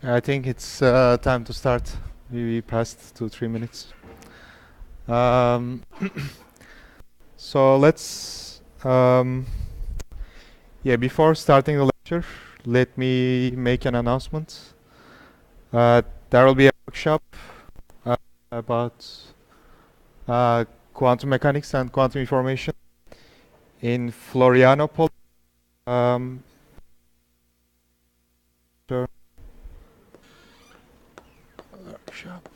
I think it's time to start. We passed 2-3 minutes. So let's, before starting the lecture, let me make an announcement. There will be a workshop about quantum mechanics and quantum information in Florianopolis. Workshop.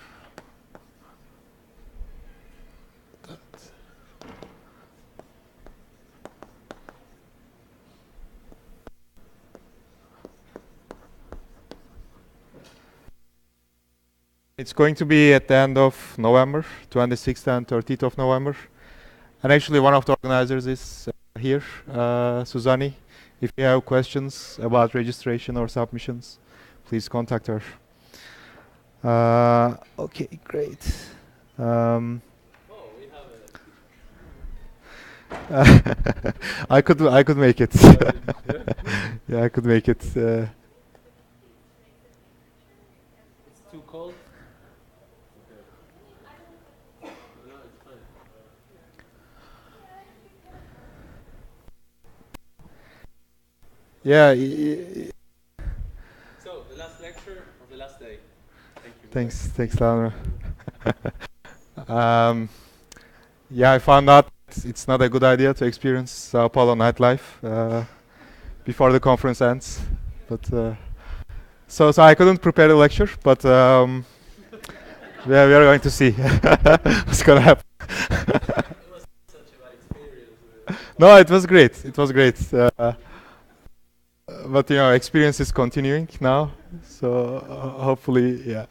It's going to be at the end of November, 26th and 30th of November. And actually one of the organizers is here, Suzani. If you have questions about registration or submissions, please contact her. Okay, great. We have I could make it. Yeah, I could make it. It's too cold. Okay. No, it's fine. Yeah. So the last lecture of the last day. Thank you. Thanks, Laura. Yeah, I found out it's not a good idea to experience Sao Paulo nightlife before the conference ends. But so I couldn't prepare the lecture, but we are going to see what's gonna happen. It was such a bad experience. No, it was great. It was great. But experience is continuing now, so hopefully, yeah.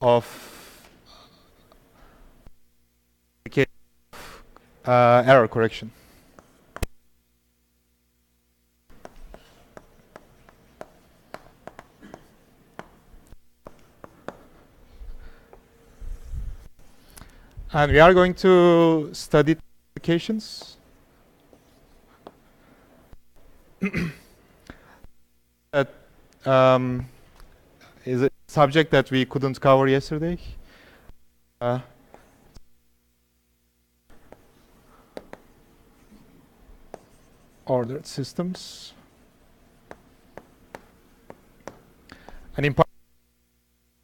Of error correction. And we are going to study applications. That is a subject that we couldn't cover yesterday. Ordered systems. And in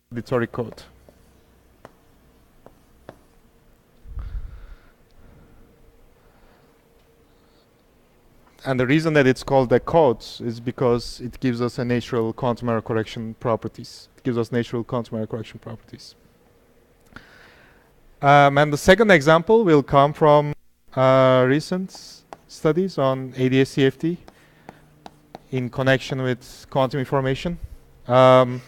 auditory code. And the reason that it's called a code is because it gives us a natural quantum error correction properties. It gives us natural quantum error correction properties. And the second example will come from recent studies on ADS-CFT in connection with quantum information. And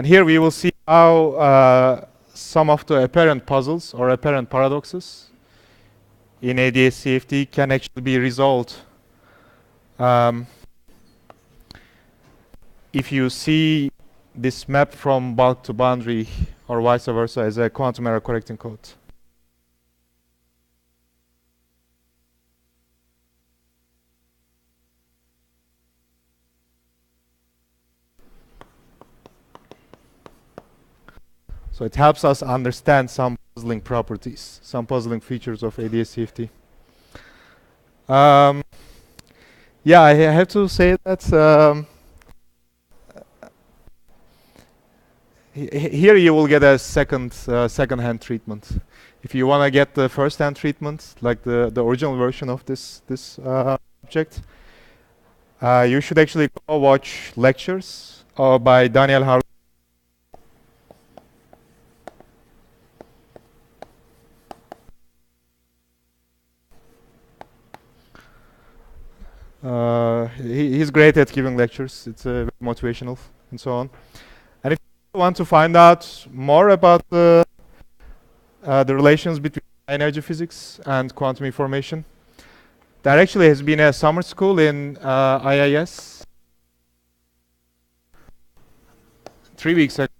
here we will see how some of the apparent puzzles or apparent paradoxes in ADS-CFT can actually be resolved if you see this map from bulk to boundary or vice versa as a quantum error correcting code. So it helps us understand some puzzling properties, some puzzling features of ADS-CFT. Yeah, I have to say that here you will get a second-hand treatment. If you want to get the first-hand treatment, like the original version of this object, you should actually go watch lectures by Daniel Harvey. He's great at giving lectures. It's very motivational and so on. And if you want to find out more about the relations between energy physics and quantum information, there actually has been a summer school in IIS 3 weeks ago.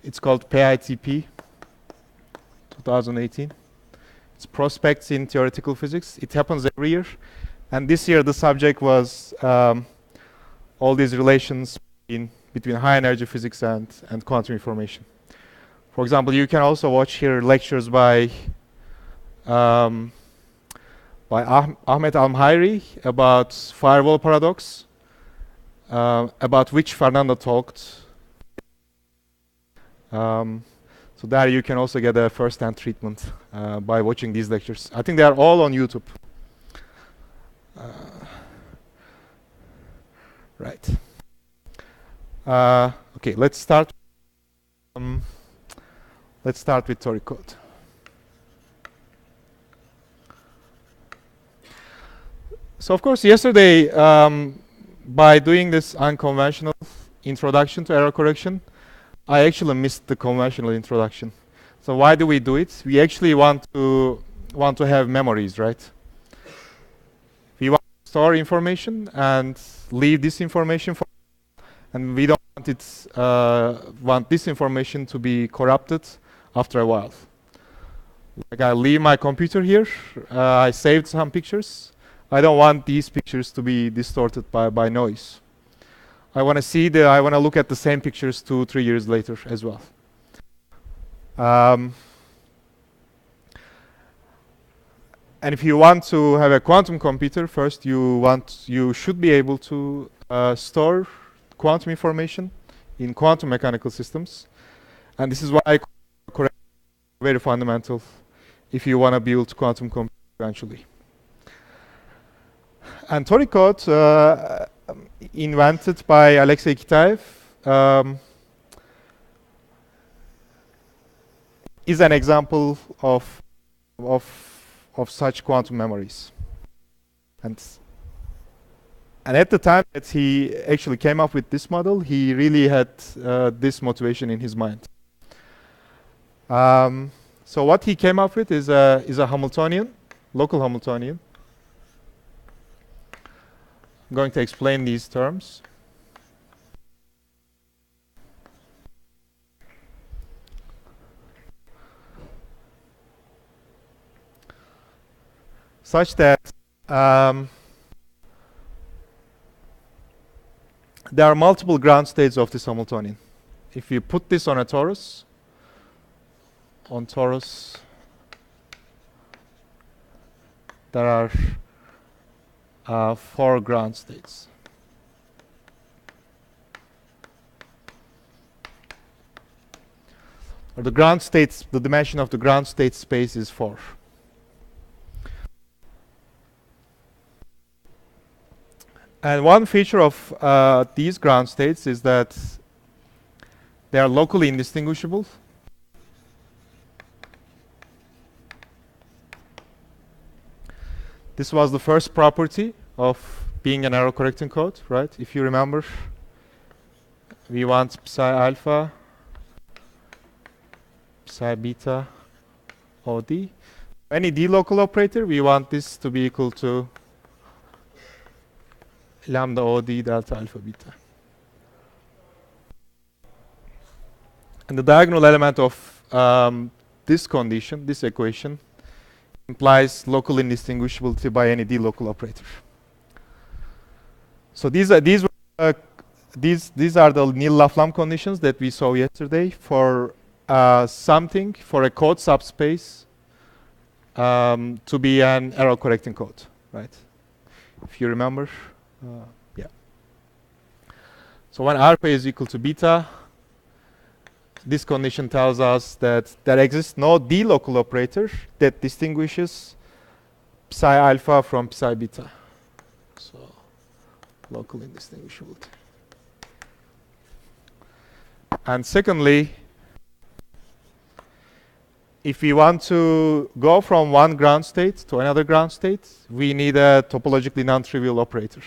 It's called PITP 2018. It's prospects in theoretical physics. It happens every year. And this year the subject was all these relations between high energy physics and quantum information. For example, you can also watch here lectures by Ahmed Almhairi about firewall paradox, about which Fernando talked. So there you can also get a first-hand treatment by watching these lectures. I think they are all on YouTube. Right. Okay, let's start. Let's start with Tori code. So of course, yesterday, by doing this unconventional introduction to error correction, I actually missed the conventional introduction. So why do we do it? We actually want to have memories, right? We want to store information and leave this information for, and we don't want this information to be corrupted after a while. Like I leave my computer here, I saved some pictures. I don't want these pictures to be distorted by noise. I want to look at the same pictures 2-3 years later as well. And if you want to have a quantum computer, first you should be able to store quantum information in quantum mechanical systems. And this is why correction is very fundamental if you want to build quantum computers eventually. And Tori code, invented by Alexei Kitaev, is an example of such quantum memories. And at the time that he actually came up with this model, he really had this motivation in his mind. So what he came up with is a Hamiltonian, local Hamiltonian. I'm going to explain these terms. Such that there are multiple ground states of this Hamiltonian. If you put this on a torus, there are 4 ground states. Or the ground states, the dimension of the ground state space is 4. And one feature of these ground states is that they are locally indistinguishable. This was the first property of being an error correcting code, right? If you remember, we want psi alpha, psi beta, OD. Any D local operator, we want this to be equal to lambda OD delta alpha beta. And the diagonal element of this condition, this equation, implies local indistinguishability by any D local operator. So these are the Neal-Laflamme conditions that we saw yesterday for something, for a code subspace to be an error correcting code, right? If you remember, yeah. So when alpha is equal to beta, this condition tells us that there exists no D local operator that distinguishes psi alpha from psi beta. So local indistinguishability. And secondly, if we want to go from one ground state to another ground state, we need a topologically non-trivial operator.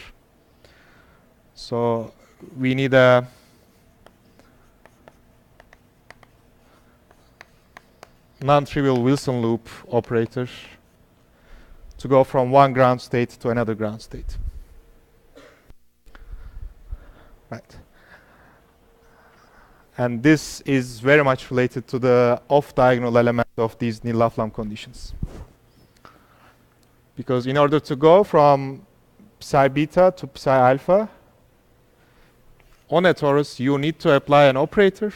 So we need a non-trivial Wilson loop operator to go from one ground state to another ground state. Right. And this is very much related to the off-diagonal element of these Neal-Laflamme conditions. Because in order to go from psi beta to psi alpha, on a torus, you need to apply an operator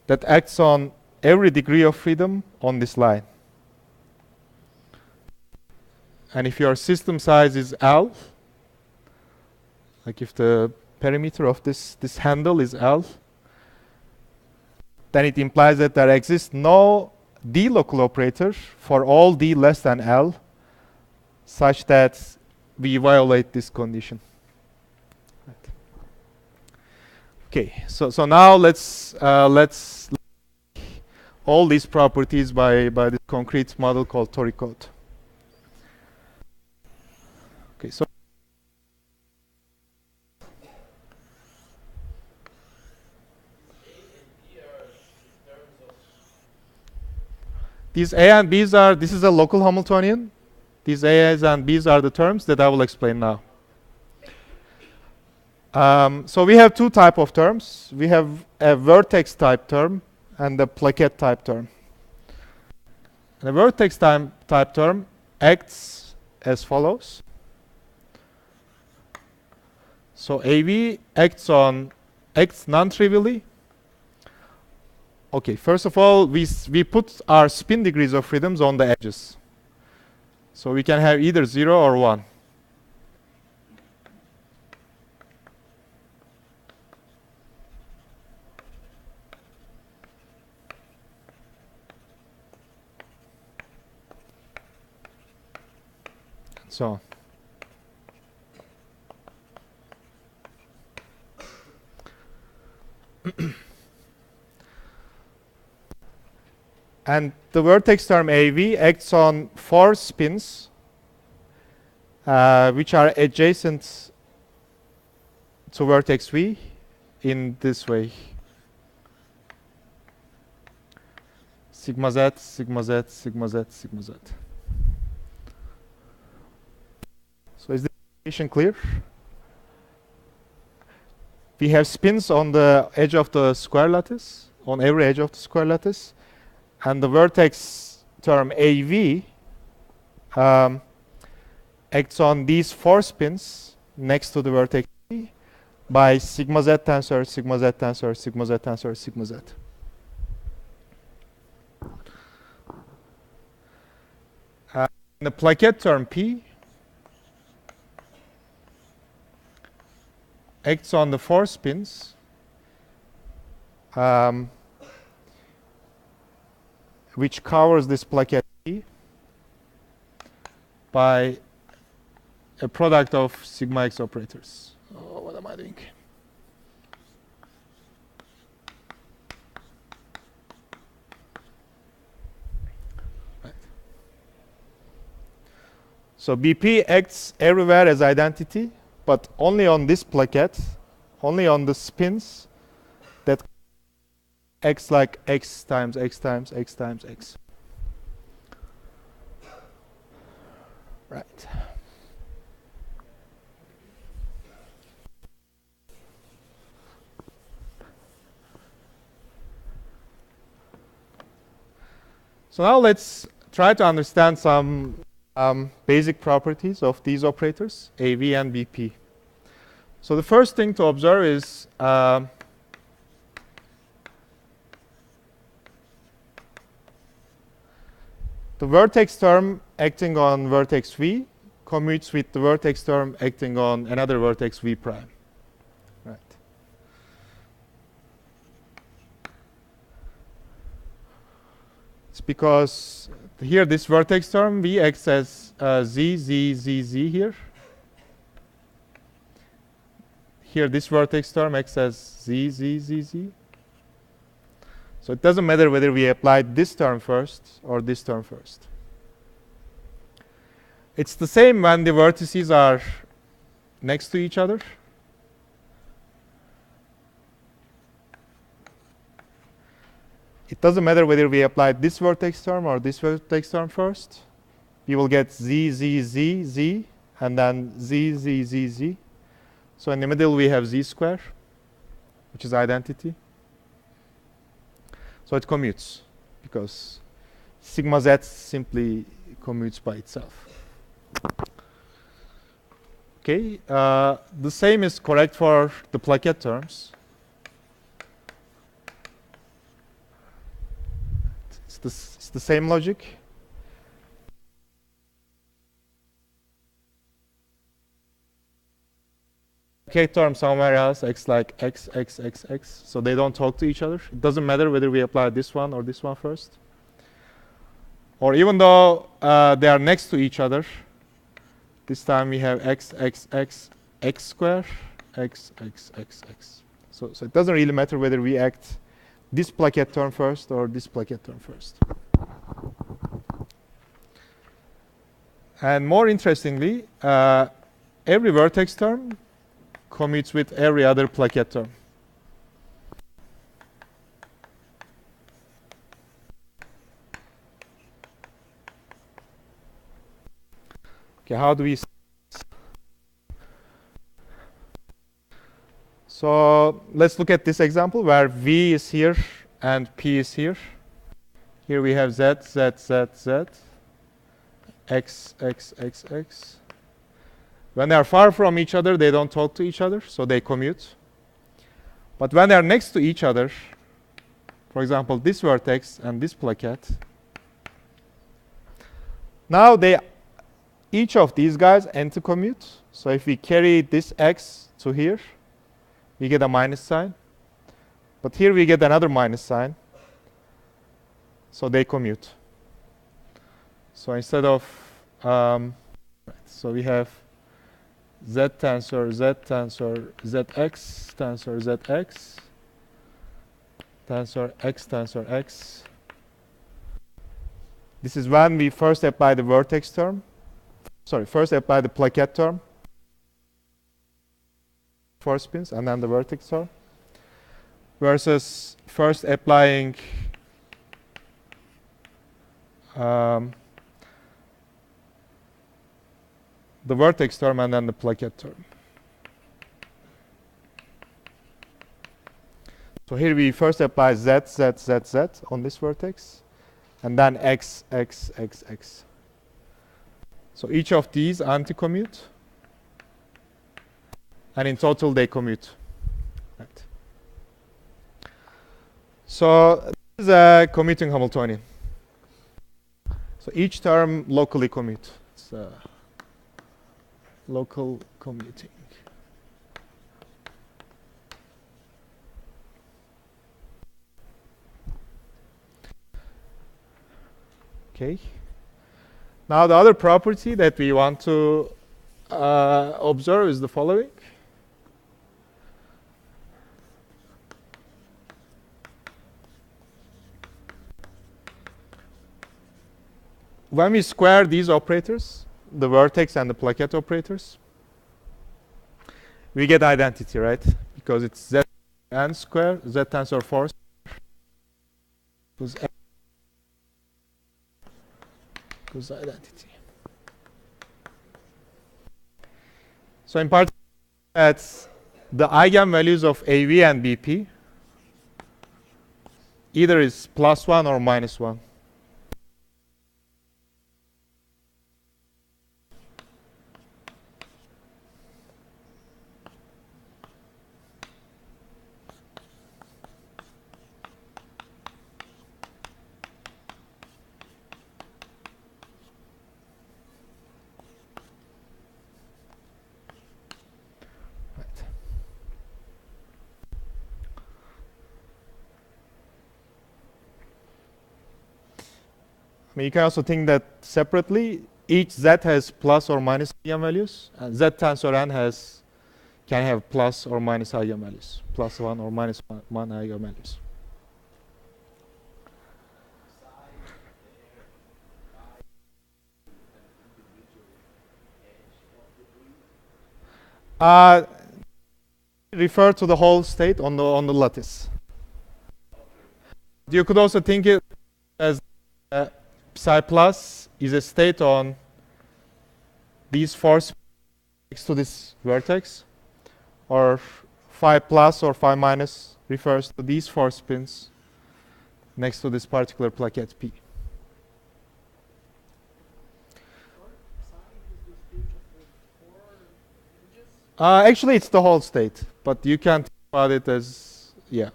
that acts on every degree of freedom on this line. And if your system size is L, like if the perimeter of this handle is L, then it implies that there exists no D local operator for all D less than L, such that we violate this condition. Right. Okay, so now let's all these properties by this concrete model called toric code. Okay, so these A and B's are, this is a local Hamiltonian. These A's and B's are the terms that I will explain now. So we have two types of terms. We have a vertex type term and a plaquette type term. The vertex type term acts as follows. So AV acts non-trivially. Okay, first of all, we put our spin degrees of freedoms on the edges. So we can have either 0 or 1. And so on. And the vertex term AV acts on 4 spins which are adjacent to vertex V in this way. Sigma Z, sigma Z, sigma Z, sigma Z. So is the definition clear? We have spins on the edge of the square lattice, on every edge of the square lattice. And the vertex term AV acts on these 4 spins next to the vertex V by sigma Z tensor, sigma Z tensor, sigma Z tensor, sigma Z. The plaquette term P acts on the 4 spins which covers this plaquette P by a product of sigma X operators. Oh, what am I doing? Right. So BP acts everywhere as identity, but only on this plaquette, only on the spins that X like X times X times X times X. Right. So now let's try to understand some basic properties of these operators, AV and BP. So the first thing to observe is the vertex term acting on vertex V commutes with the vertex term acting on another vertex V prime. Right. It's because here this vertex term V acts as Z, Z, Z, Z here. Here this vertex term acts as Z, Z, Z, Z. So it doesn't matter whether we apply this term first or this term first. It's the same when the vertices are next to each other. It doesn't matter whether we apply this vertex term or this vertex term first. We will get Z, Z, Z, Z, and then Z, Z, Z, Z. So in the middle we have Z square, which is identity. So it commutes because sigma Z simply commutes by itself. Okay, the same is correct for the plaquette terms. It's the same logic. Plaquette term somewhere else, x like x, x, x, x, so they don't talk to each other. It doesn't matter whether we apply this one or this one first. Or even though they are next to each other, this time we have x, x, x, x square, x, x, x, x. So it doesn't really matter whether we act this plaquette term first or this plaquette term first. And more interestingly, every vertex term commutes with every other plaquette term. Okay, how do we? So let's look at this example where V is here and P is here. Here we have Z, Z, Z, Z, X, X, X, X. When they are far from each other, they don't talk to each other, so they commute. But when they are next to each other, for example, this vertex and this plaquette, now each of these guys anti-commute. So if we carry this X to here, we get a minus sign. But here we get another minus sign. So they commute. So instead of, so we have Z tensor, Z tensor, ZX tensor, ZX, tensor X tensor X. This is when we first apply the vertex term. First apply the plaquette term. 4 spins and then the vertex term. Versus first applying the vertex term and then the plaquette term. So here we first apply Z, Z, Z, Z on this vertex, and then X, X, X, X. So each of these anti-commute, and in total they commute. Right. So this is a commuting Hamiltonian. So each term locally commute. It's local commuting. Okay. Now the other property that we want to observe is the following. When we square these operators, the vertex and the plaquette operators, we get identity, right? Because it's Z n square, Z tensor 4 equals identity. So in part, that's the eigenvalues of AV and BP either is +1 or -1. I mean, you can also think that separately, each Z has plus or minus eigenvalues, and Z tensor n can have plus or minus eigenvalues, +1 or -1 eigenvalues. Refer to the whole state on the lattice. You could also think it as psi plus is a state on these 4 spins next to this vertex, or phi plus or phi minus refers to these 4 spins next to this particular plaquette P. Actually, it's the whole state, but you can think about it as, yeah.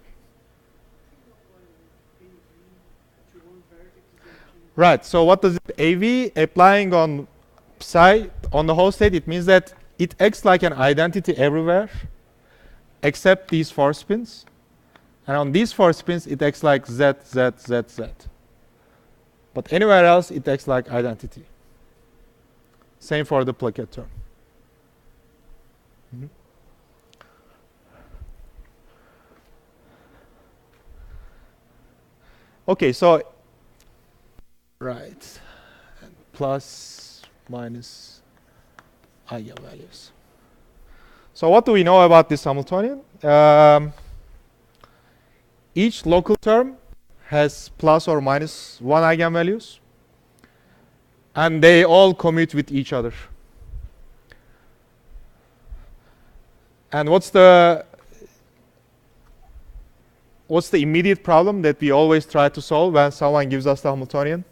Right, so what does it, AV applying on psi on the whole state, it means that it acts like an identity everywhere except these 4 spins. And on these 4 spins, it acts like Z, Z, Z, Z. But anywhere else, it acts like identity. Same for the plaquette term. Mm-hmm. Okay, so right, and plus, minus eigenvalues. So what do we know about this Hamiltonian? Each local term has plus or minus 1 eigenvalues, and they all commute with each other. And what's the immediate problem that we always try to solve when someone gives us the Hamiltonian?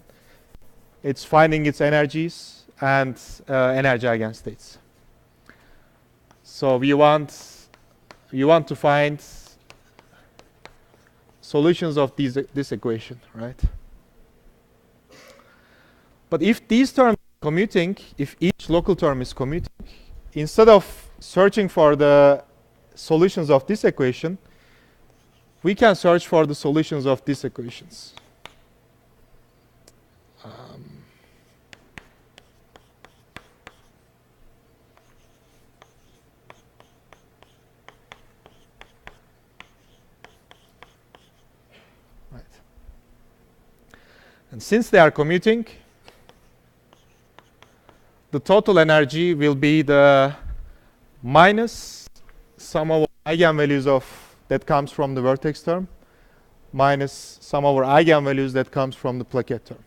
It's finding its energies and energy eigenstates. So we want to find solutions of this equation, right? But if these terms are commuting, if each local term is commuting, instead of searching for the solutions of this equation, we can search for the solutions of these equations. Right. And since they are commuting, the total energy will be the minus sum of eigenvalues of that comes from the vertex term minus sum over eigenvalues that comes from the plaquette term.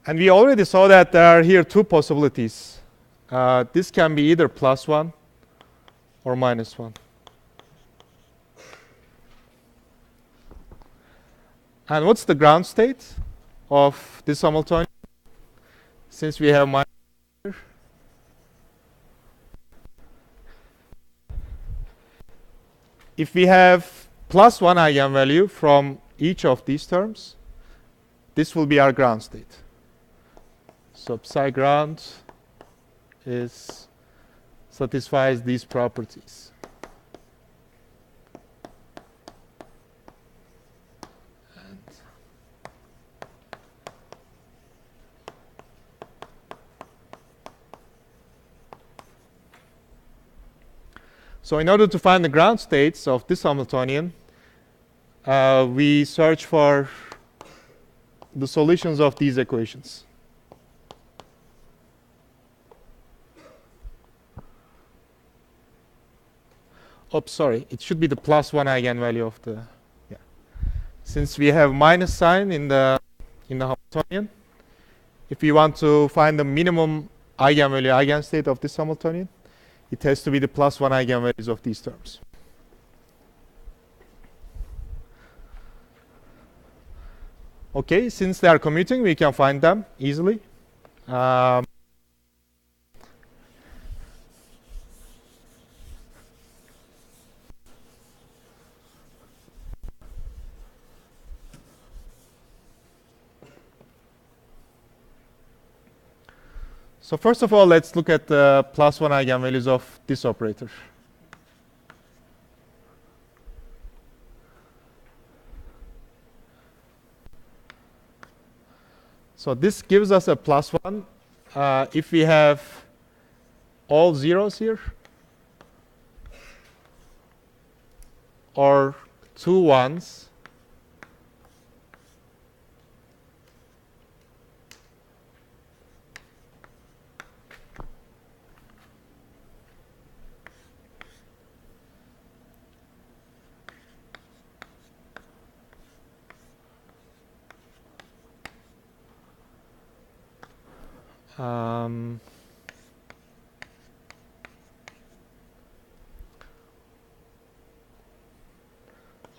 And we already saw that there are here 2 possibilities. This can be either plus 1 or minus 1. And what's the ground state of this Hamiltonian? Since we have minus here. If we have plus 1 eigenvalue from each of these terms, this will be our ground state. So psi ground satisfies these properties. So in order to find the ground states of this Hamiltonian, we search for the solutions of these equations. Oops, sorry, it should be the plus 1 eigenvalue of the, yeah. Since we have minus sign in the Hamiltonian, if we want to find the minimum eigenvalue eigenstate of this Hamiltonian, it has to be the plus 1 eigenvalues of these terms. Okay, since they are commuting, we can find them easily. So first of all, let's look at the plus 1 eigenvalues of this operator. So this gives us a plus 1 if we have all zeros here, or 2 ones,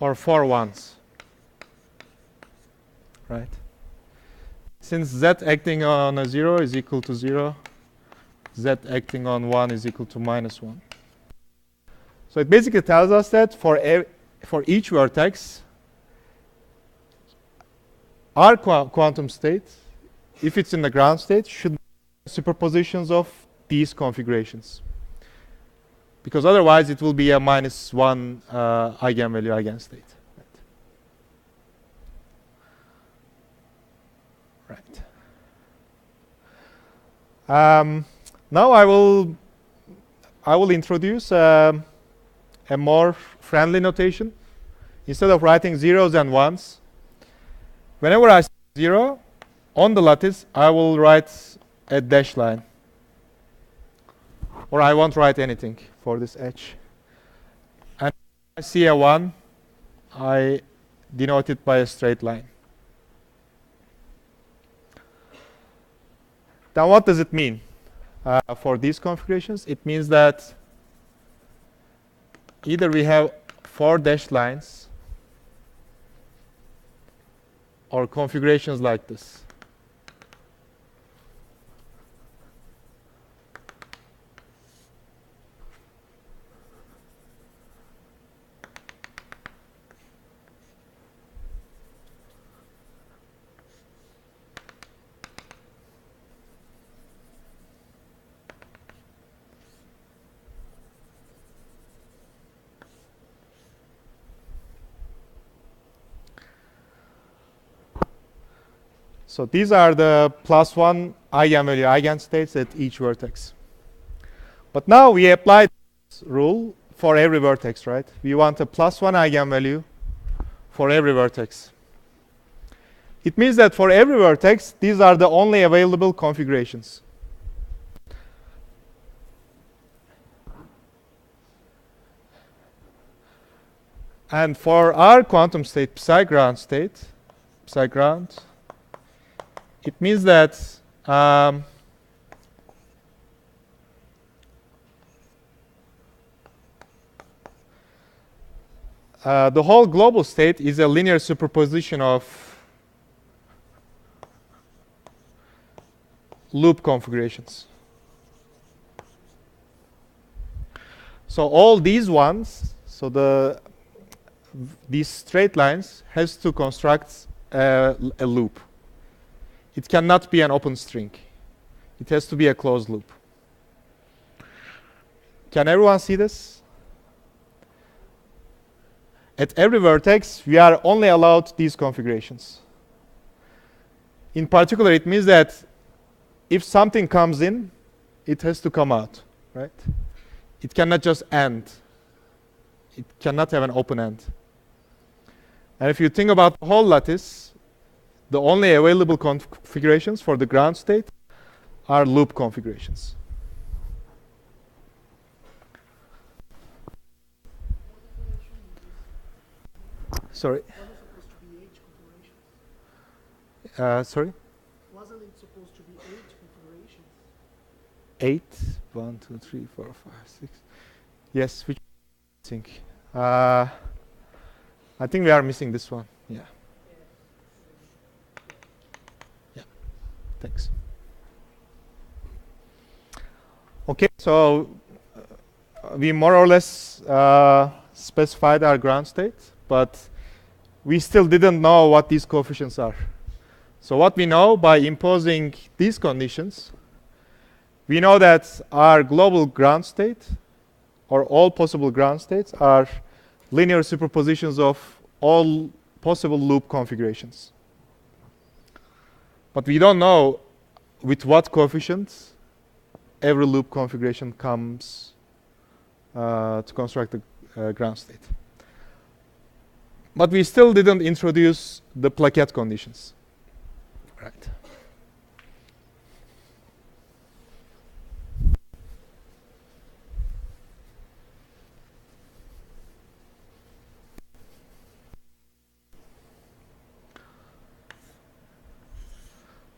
or 4 ones, right? since z acting on a 0 is equal to 0, z acting on 1 is equal to -1. So it basically tells us that for each vertex, our quantum state, if it's in the ground state, should be superpositions of these configurations. Because otherwise it will be a -1 eigenvalue eigenstate. Right. Now I will introduce a more friendly notation. Instead of writing zeros and ones, whenever I say 0 on the lattice, I will write a dash line. Or I won't write anything for this edge. And if I see a 1, I denote it by a straight line. Now what does it mean for these configurations? It means that either we have 4 dashed lines or configurations like this. So these are the +1 eigenvalue eigenstates at each vertex. But now we apply this rule for every vertex, right? We want a +1 eigenvalue for every vertex. It means that for every vertex, these are the only available configurations. And for our quantum state, psi ground, it means that the whole global state is a linear superposition of loop configurations. So all these ones, so these straight lines has to construct a loop. It cannot be an open string. It has to be a closed loop. Can everyone see this? At every vertex, we are only allowed these configurations. In particular, it means that if something comes in, it has to come out, right? It cannot just end. It cannot have an open end. And if you think about the whole lattice, the only available configurations for the ground state are loop configurations. Sorry? Sorry? Wasn't it supposed to be 8 configurations? 8? 1, 2, 3, 4, 5, 6. Yes, which I think? I think we are missing this one. Yeah. Thanks. Okay, so we more or less specified our ground state, but we still didn't know what these coefficients are. So what we know by imposing these conditions, we know that our global ground state, or all possible ground states, are linear superpositions of all possible loop configurations. But we don't know with what coefficients every loop configuration comes to construct the ground state. But we still didn't introduce the plaquette conditions. Right.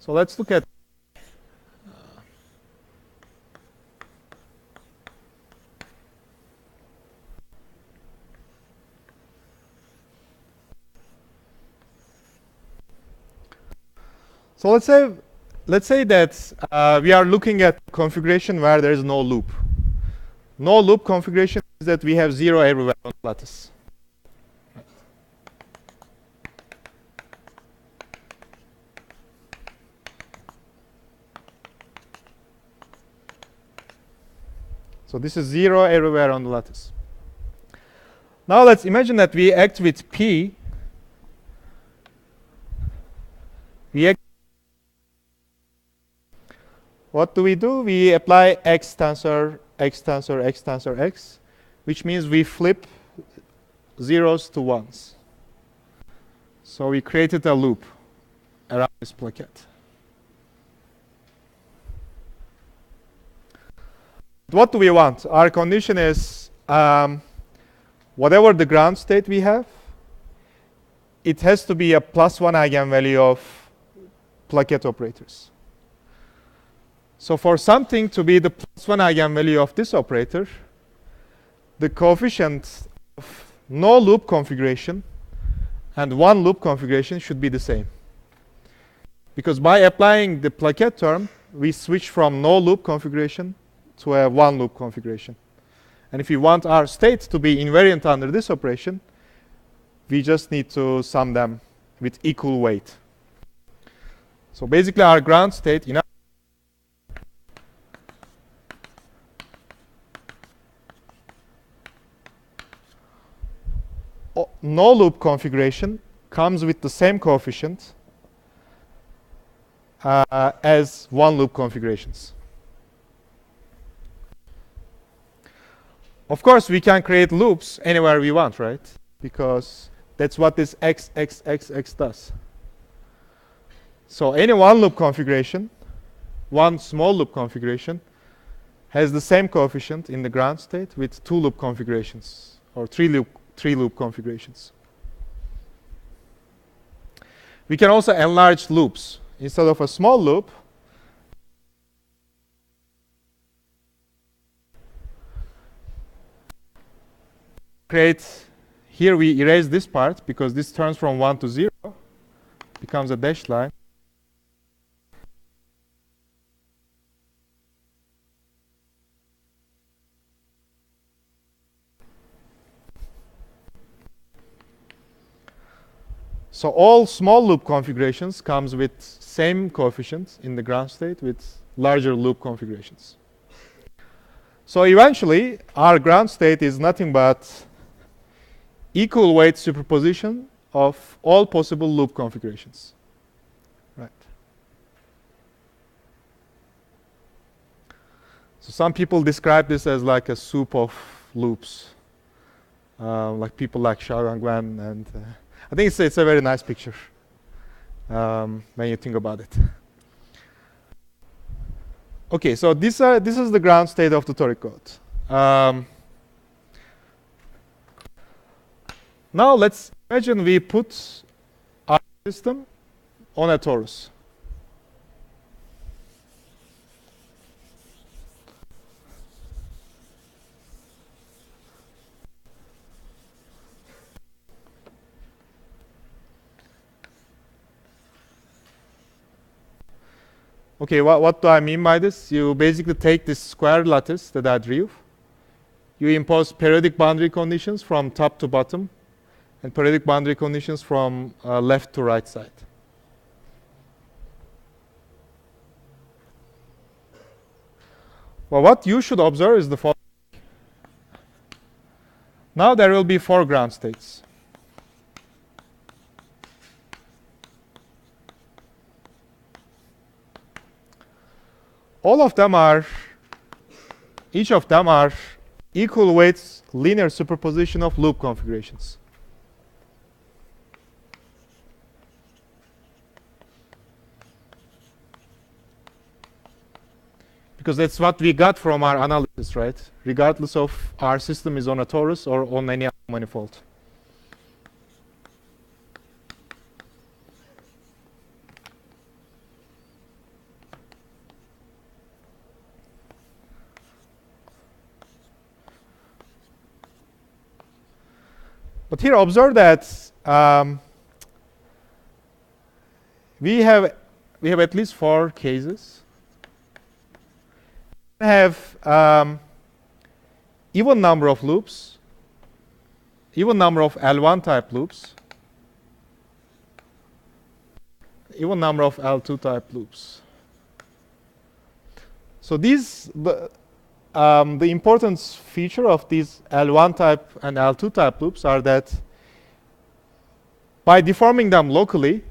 So let's look at So let's say that we are looking at configuration where there is no loop. No loop configuration is that we have 0 everywhere on the lattice. So this is 0 everywhere on the lattice. Now let's imagine that we act with P. What do? We apply X tensor, X tensor, X tensor, X, which means we flip zeros to ones. So we created a loop around this plaquette. What do we want? Our condition is whatever the ground state we have, it has to be a +1 eigenvalue of plaquette operators. So for something to be the +1 eigenvalue of this operator, the coefficient of no loop configuration and one loop configuration should be the same. Because by applying the plaquette term, we switch from no loop configuration to a one loop configuration. And if we want our state to be invariant under this operation, we just need to sum them with equal weight. So basically our ground state in no loop configuration comes with the same coefficient as one loop configurations. Of course, we can create loops anywhere we want, right? Because that's what this X, X, X, X does. So any one loop configuration, one small loop configuration, has the same coefficient in the ground state with two loop configurations or three loop configurations. We can also enlarge loops. Instead of a small loop, here we erase this part because this turns from 1 to 0, becomes a dashed line. So all small loop configurations comes with same coefficients in the ground state with larger loop configurations. So eventually our ground state is nothing but equal weight superposition of all possible loop configurations. Right. So some people describe this as like a soup of loops, like people like Xiaoyang and I think it's a very nice picture when you think about it. Okay, so this is the ground state of the toric code. Now let's imagine we put our system on a torus. Okay, what do I mean by this? You basically take this square lattice that I drew. You impose periodic boundary conditions from top to bottom and periodic boundary conditions from left to right side. Well, what you should observe is the following. Now there will be 4 ground states. Each of them are equal weights linear superposition of loop configurations. Because that's what we got from our analysis, right? Regardless of our system is on a torus or on any other manifold. But here observe that we have we have at least 4 cases. We have even number of loops, even number of L1 type loops, even number of L2 type loops. So these, the important feature of these L1 type and L2 type loops are that by deforming them locally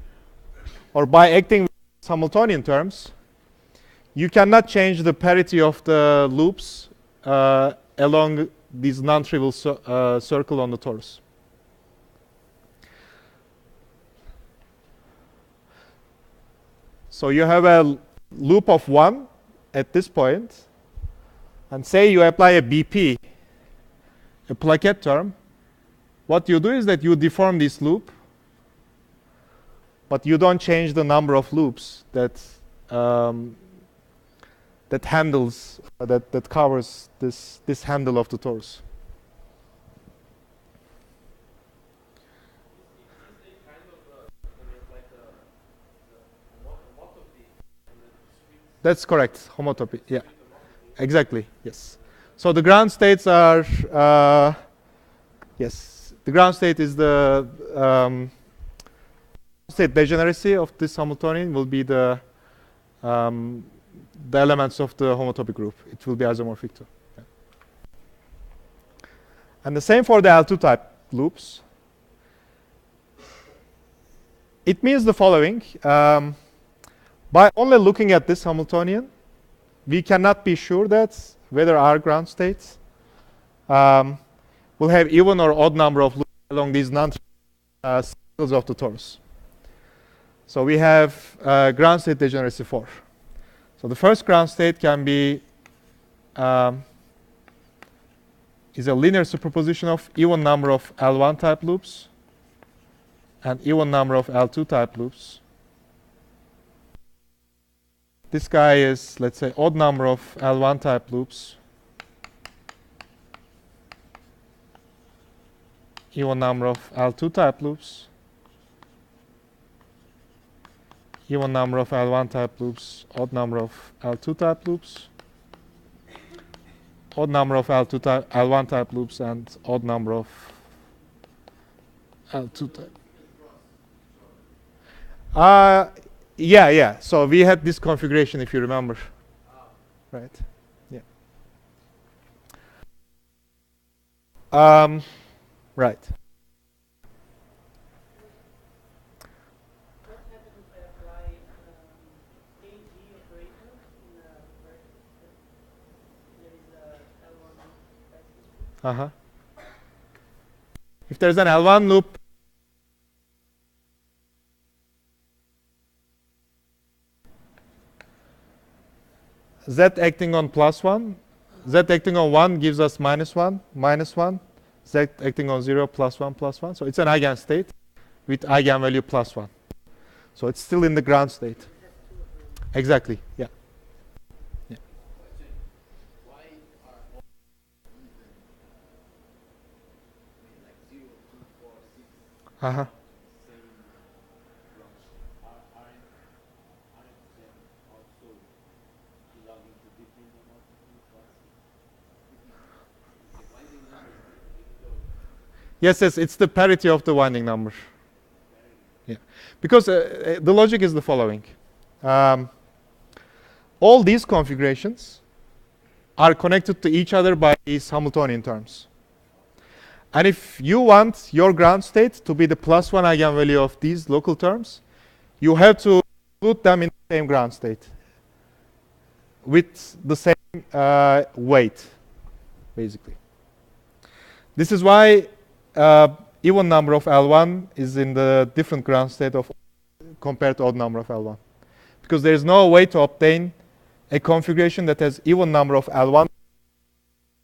or by acting with Hamiltonian terms, you cannot change the parity of the loops along this non-trivial circle on the torus. So you have a loop of 1 at this point, and say you apply a BP, a plaquette term. What you do is that you deform this loop, but you don't change the number of loops that that handles that covers this handle of the torus. That's correct, homotopy. Yeah, exactly. Yes. So the ground states are yes. The ground state is the state degeneracy of this Hamiltonian will be the elements of the homotopy group. It will be isomorphic too. Yeah. And the same for the L2 type loops. It means the following. By only looking at this Hamiltonian, we cannot be sure that whether our ground states will have even or odd number of loops along these non-circles of the torus. So we have ground state degeneracy 4. So the first ground state can be is a linear superposition of even number of L1 type loops and even number of L2 type loops. This guy is, let's say, odd number of L1 type loops, even number of L2 type loops, even number of L1 type loops, odd number of L2 type loops, odd number of L1 type loops, and odd number of L2 type. Yeah. So we had this configuration, if you remember. Right. Yeah. Right. What happens if I apply AG operator in a vertex? There is a L1 loop. If there's an L1 loop, Z acting on +1, Z acting on 1 gives us -1, -1, Z acting on 0, +1, +1. So it's an eigenstate with eigenvalue +1. So it's still in the ground state. Exactly, yeah. Why are all like 0, 2, 4, 6 Uh-huh. same branch? Aren't them also belonging to different homotopy classes? The winding numbers, even though Yes, it's the parity of the winding number. Yeah, because the logic is the following. All these configurations are connected to each other by these Hamiltonian terms. And if you want your ground state to be the +1 eigenvalue of these local terms, you have to include them in the same ground state with the same weight, basically. This is why even number of L1 is in the different ground state of compared to odd number of L1. Because there is no way to obtain a configuration that has even number of L1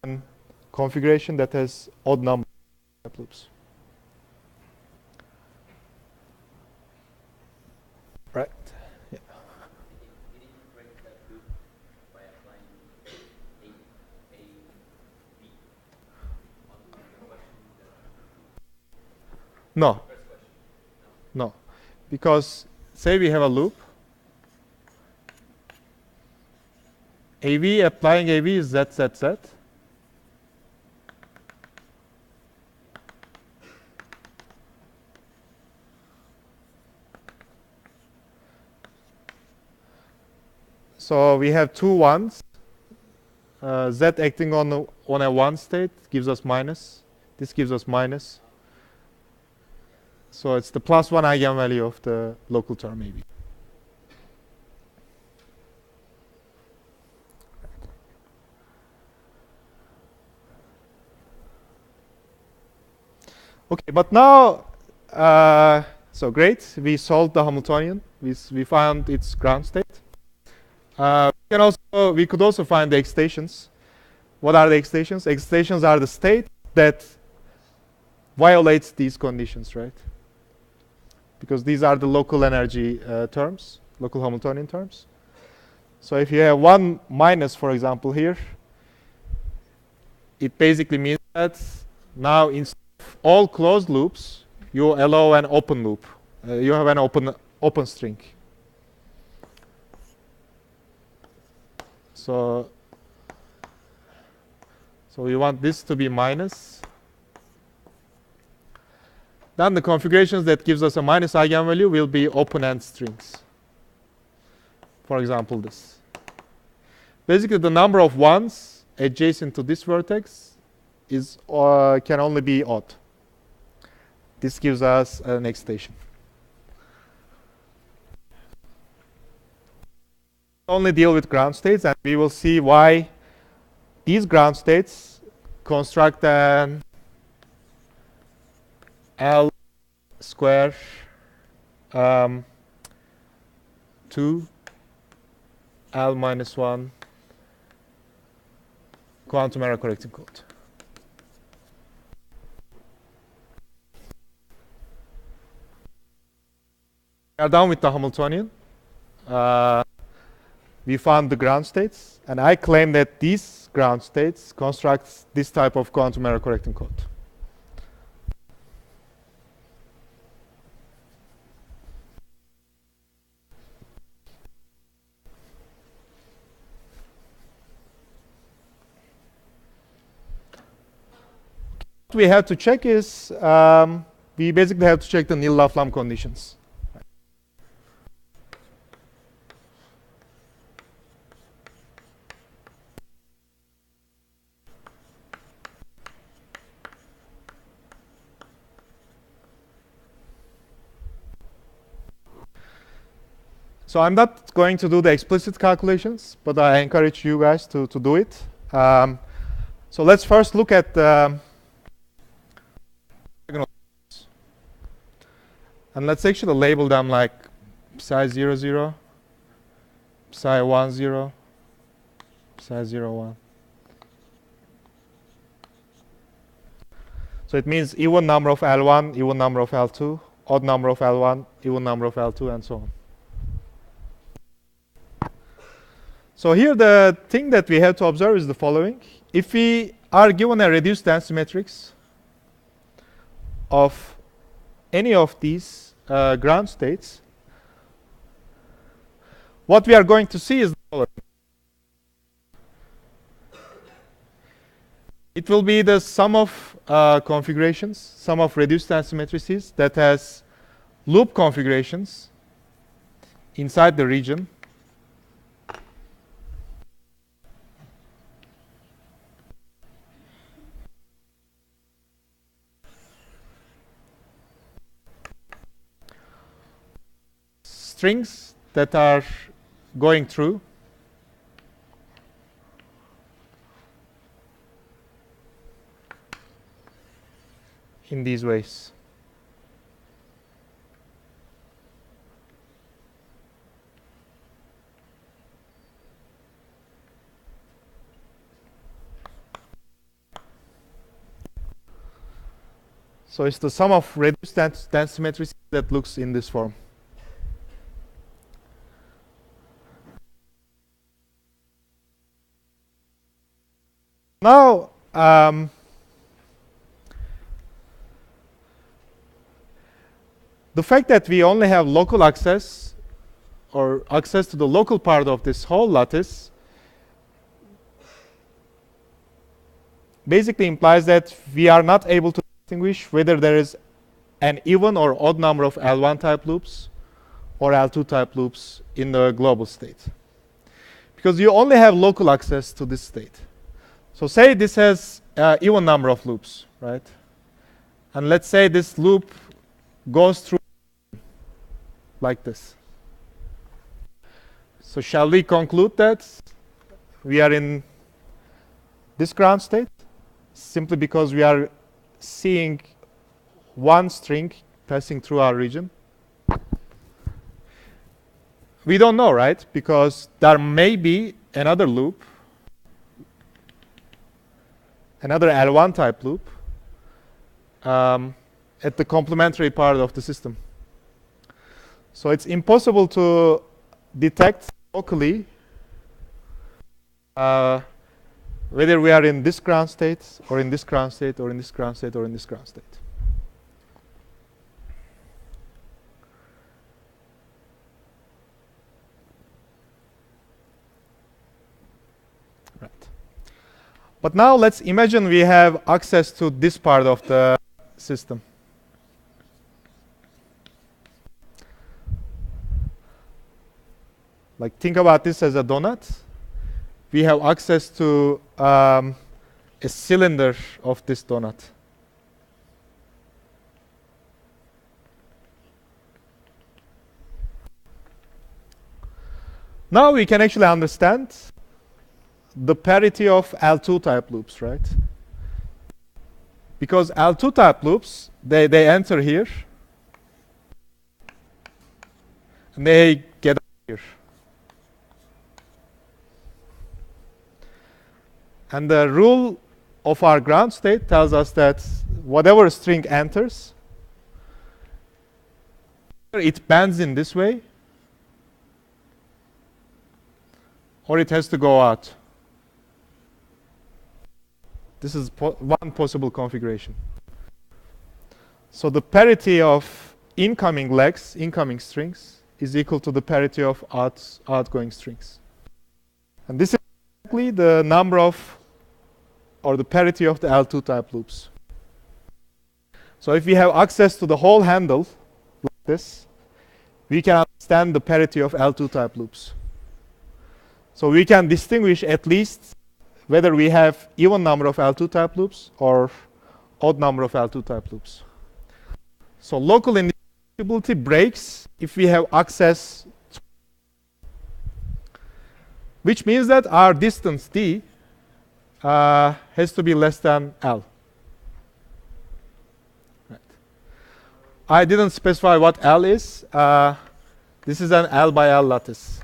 and configuration that has odd number of loops. Right? Yeah. we didn't break that loop by applying A, B on the question No. first question. No. Because say we have a loop AV, applying AV is Z, Z, Z. So we have two ones. Z acting on a one state gives us minus. This gives us minus. So it's the +1 eigenvalue of the local term maybe. Okay, but now, so great. We solved the Hamiltonian. We found its ground state. We could also find the excitations. What are the excitations? Excitations are the state that violates these conditions, right? Because these are the local energy terms, local Hamiltonian terms. So if you have one minus, for example, here, it basically means that now instead of all closed loops, you allow an open loop. You have an open string. So we want this to be minus. Then the configurations that gives us a minus eigenvalue will be open-end strings. For example, this. Basically, the number of ones adjacent to this vertex is can only be odd. This gives us an excitation. Only deal with ground states, and we will see why these ground states construct an L square 2 L minus 1 quantum error correcting code. We are done with the Hamiltonian. We found the ground states, and I claim that these ground states construct this type of quantum error correcting code. What we have to check is, we basically have to check the Nil-Laflamme conditions. So I'm not going to do the explicit calculations, but I encourage you guys to do it. So let's first look at and let's actually label them like psi 0, 0, psi 1, 0, psi 0, 1. So it means even number of L1, even number of L2, odd number of L1, even number of L2, and so on. So here the thing that we have to observe is the following. If we are given a reduced density matrix of any of these ground states, what we are going to see is the following. It will be the sum of configurations, sum of reduced density matrices that has loop configurations inside the region. Strings that are going through in these ways. So it's the sum of reduced density matrices that looks in this form. Now, the fact that we only have local access or access to the local part of this whole lattice basically implies that we are not able to distinguish whether there is an even or odd number of L1 type loops or L2 type loops in the global state. Because you only have local access to this state. So say this has even number of loops, right? And let's say this loop goes through like this. So shall we conclude that we are in this ground state simply because we are seeing one string passing through our region? We don't know, right? Because there may be another loop, another L1 type loop at the complementary part of the system. So it's impossible to detect locally whether we are in this ground state or in this ground state or in this ground state or in this ground state. Right. But now let's imagine we have access to this part of the system. Like, think about this as a donut. We have access to a cylinder of this donut. Now we can actually understand the parity of L2 type loops, right? Because L2 type loops, they enter here and they get out here. And the rule of our ground state tells us that whatever string enters, it bends in this way, or it has to go out. This is one possible configuration. So the parity of incoming legs, incoming strings, is equal to the parity of outgoing strings. And this is exactly the number of, or the parity of the L2 type loops. So if we have access to the whole handle like this, we can understand the parity of L2 type loops. So we can distinguish at least whether we have even number of L2 type loops or odd number of L2 type loops. So local indivisibility breaks if we have access to, which means that our distance d has to be less than L. Right. I didn't specify what L is. This is an L by L lattice.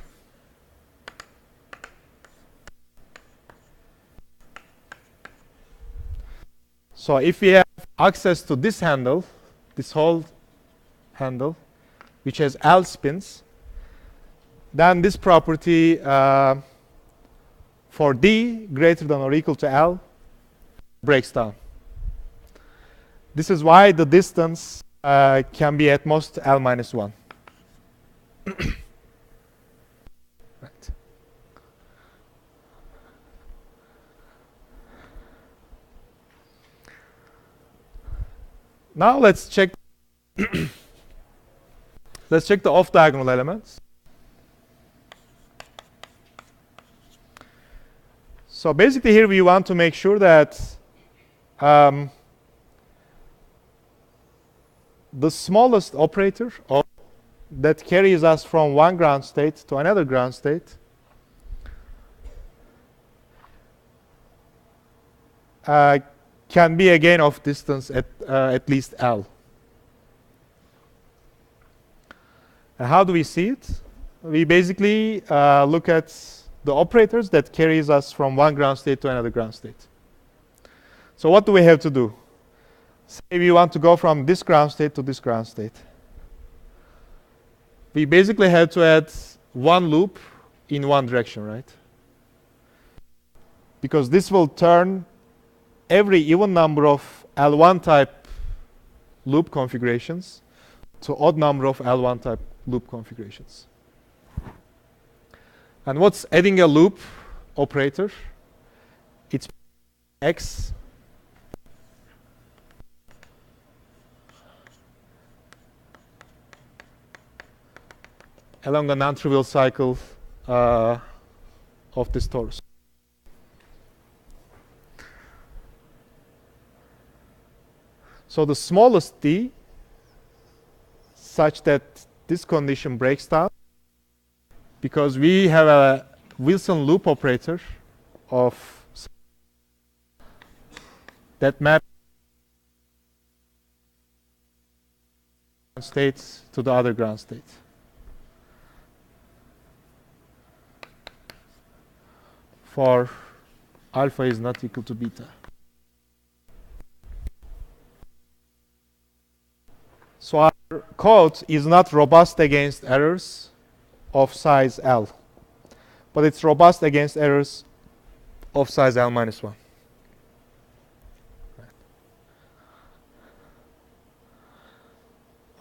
So if we have access to this handle, this whole handle, which has L spins, then this property for d greater than or equal to L breaks down. This is why the distance can be at most L minus 1. Right. Now let's check let's check the off-diagonal elements. So basically here we want to make sure that the smallest operator that carries us from one ground state to another ground state can be a gain of distance at least L. And how do we see it? We basically look at the operators that carries us from one ground state to another ground state. So what do we have to do? Say we want to go from this ground state to this ground state. We basically have to add one loop in one direction, right? Because this will turn every even number of L1 type loop configurations to odd number of L1 type loop configurations. And what's adding a loop operator? It's x along a non-trivial cycle of this torus. So the smallest d, such that this condition breaks down, because we have a Wilson loop operator of that maps states to the other ground state. For alpha is not equal to beta. So our code is not robust against errors of size L, but it's robust against errors of size L minus 1.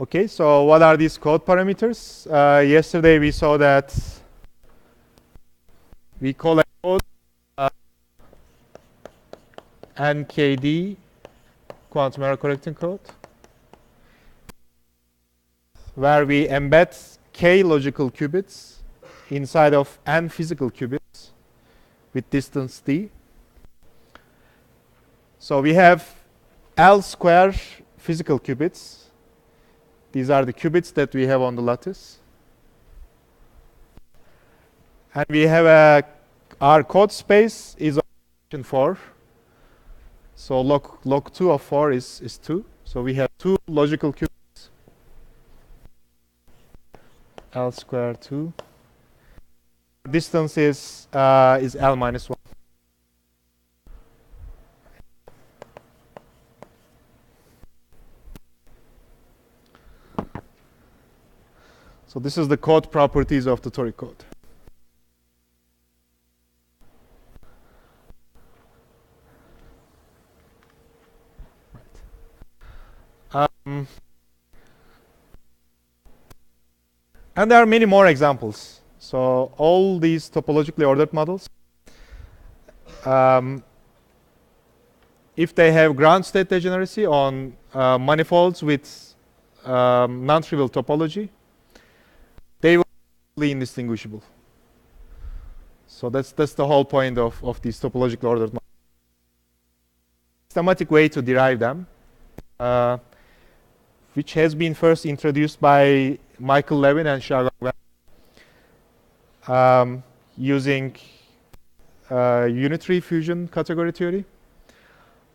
Okay, so what are these code parameters? Yesterday we saw that we call a code NKD, quantum error correcting code, where we embed k logical qubits inside of n physical qubits with distance d. So we have L square physical qubits. These are the qubits that we have on the lattice. And we have our code space is 4. So log 2 of 4 is 2. So we have 2 logical qubits. L square 2. Distance is L minus 1. So this is the code properties of the toric code. And there are many more examples. So all these topologically ordered models, if they have ground state degeneracy on manifolds with non-trivial topology, they will be indistinguishable. So that's the whole point of these topologically ordered models. Systematic way to derive them, which has been first introduced by Michael Levin and Shagag using unitary fusion category theory.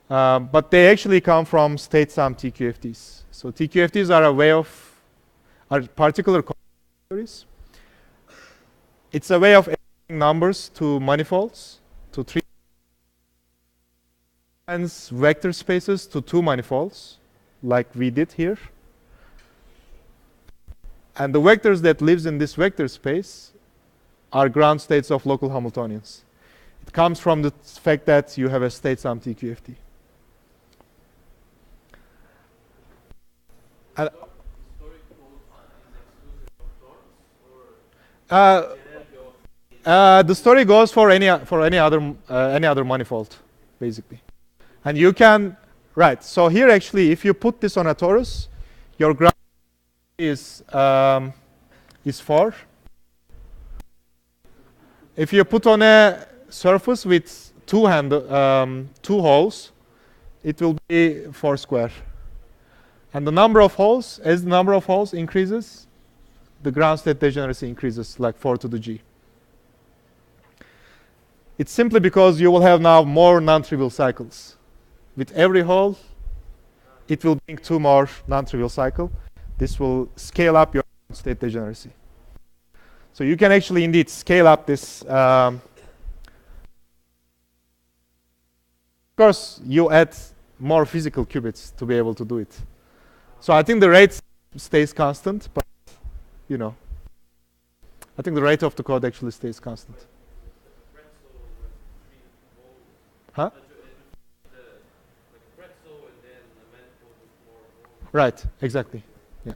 But they actually come from state-sum TQFTs. So TQFTs are a way of particular theories. It's a way of adding numbers to manifolds, to 3 times vector spaces to 2 manifolds, like we did here. And the vectors that lives in this vector space are ground states of local Hamiltonians. It comes from the fact that you have a state-sum TQFT. And the story goes for any other manifold, basically. And you can, right, so here actually if you put this on a torus, your ground is 4. If you put on a surface with 2 holes, it will be 4 square. And the number of holes, as the number of holes increases, the ground state degeneracy increases, like 4 to the g. It's simply because you will have now more non-trivial cycles. With every hole, it will bring 2 more non-trivial cycles. This will scale up your state degeneracy. So you can actually indeed scale up this. Of course, you add more physical qubits to be able to do it. So I think the rate stays constant, but you know, I think the rate of the code actually stays constant. Huh? Right, exactly. Yeah.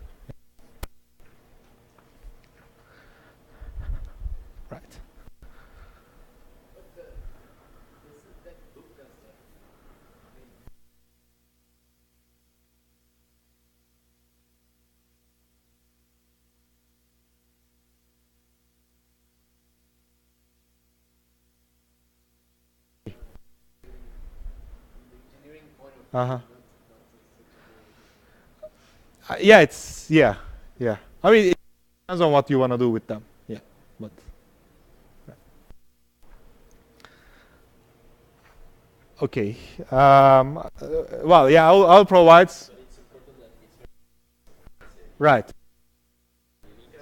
Right. Uh-huh. Yeah, it's yeah. I mean, it depends on what you want to do with them. Yeah, but. Okay. Well, yeah, I'll provide. But it's important that it's very Right. you need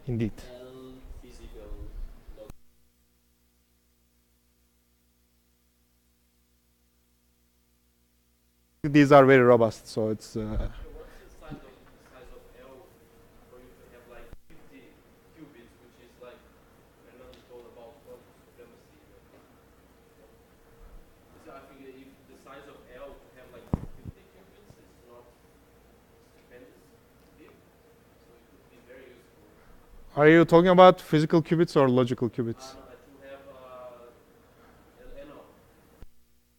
to Indeed. L physical log. These are very robust, so it's. What's the size of L for you to have like 50 qubits, which is like Fernando told about quantum supremacy. So I think if the size of L to have like 50 qubits is not stupendous big, so it could be very useful. Are you talking about physical qubits or logical qubits? No, but to have you know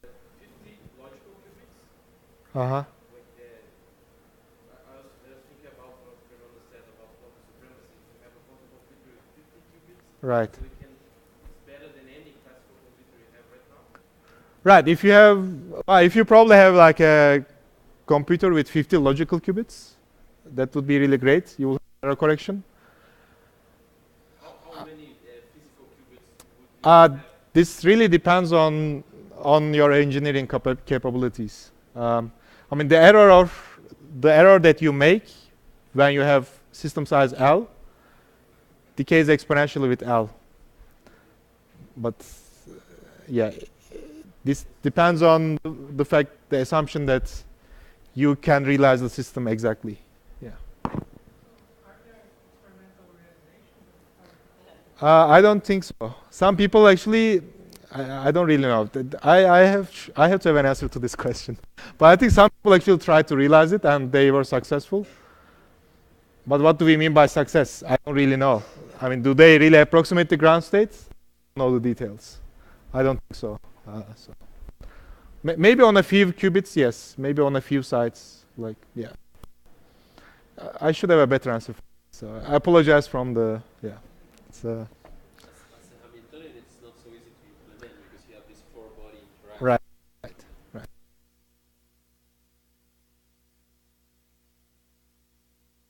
50 logical qubits. Uh-huh. Like I was thinking about what Fernando said about quantum supremacy. To have a quantum computer with 50 qubits, Right. so it's better than any classical computer you have right now. Right. If you probably have like a computer with 50 logical qubits, that would be really great. You will have error correction. How many physical qubits would you have? This really depends on your engineering capabilities. I mean, the error that you make when you have system size L decays exponentially with L. But yeah, this depends on the assumption that you can realize the system exactly. Yeah. Are there experimental realizations? I don't think so. Some people actually, I don't really know. I have to have an answer to this question. But I think some people actually tried to realize it and they were successful. But what do we mean by success? I don't really know. I mean, do they really approximate the ground state? I don't know the details. I don't think so. Maybe on a few qubits, yes. Maybe on a few sites, like yeah. I should have a better answer. So I apologize from the yeah. It's As a Hamiltonian, it's not so easy to implement because you have this four-body interaction. right.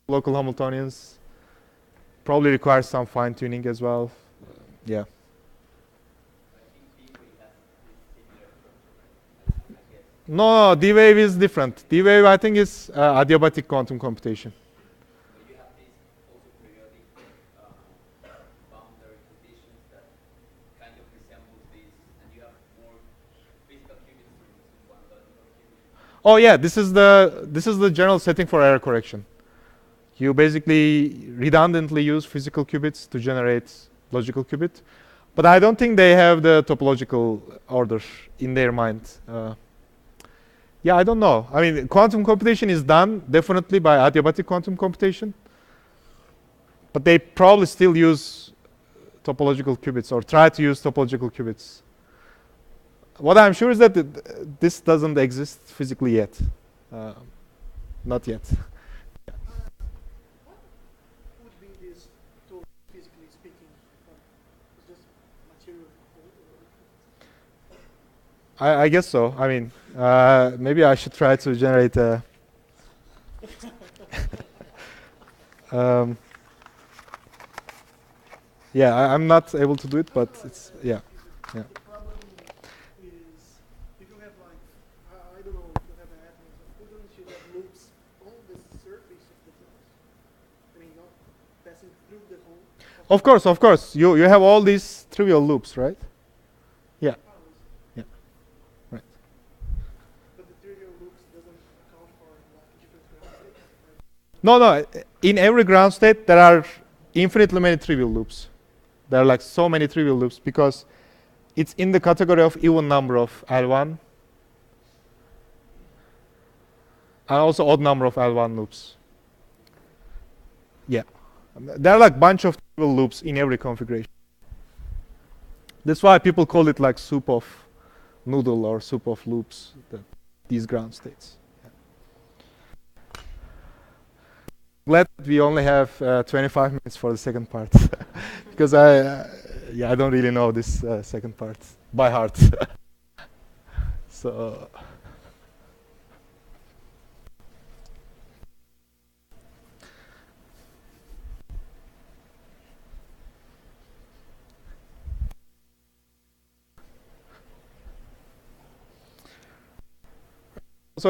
Local Hamiltonians probably require some fine tuning as well. Yeah. No, D-Wave is different. D-Wave, I think, is adiabatic quantum computation. You have these also periodic boundary conditions that kind of resembles this, and you have more physical qubits for instance, one logical qubit. Oh yeah, this is the general setting for error correction. You basically redundantly use physical qubits to generate logical qubit, but I don't think they have the topological order in their mind. Yeah, I don't know. I mean, quantum computation is done definitely by adiabatic quantum computation, but they probably still use topological qubits or try to use topological qubits. What I'm sure is that this doesn't exist physically yet. Not yet. What would be this tool, physically speaking? It's just material. I guess so. I mean, maybe I should try to generate a. Yeah, I'm not able to do it, but it's yeah. The problem is if you have like, I don't know if you have an atom of photons, you have loops on the surface of the photons. I mean, not passing through the whole. Of course. You have all these trivial loops, right? Yeah. Yeah. Right. But the trivial loops doesn't account for like different ground states, right? No. In every ground state, there are infinitely many trivial loops. There are like so many trivial loops because it's in the category of even number of L1 and also odd number of L1 loops. Yeah. There are like bunch of trivial loops in every configuration. That's why people call it like soup of noodle or soup of loops, these ground states. Glad that we only have 25 minutes for the second part because I don't really know this second part by heart. So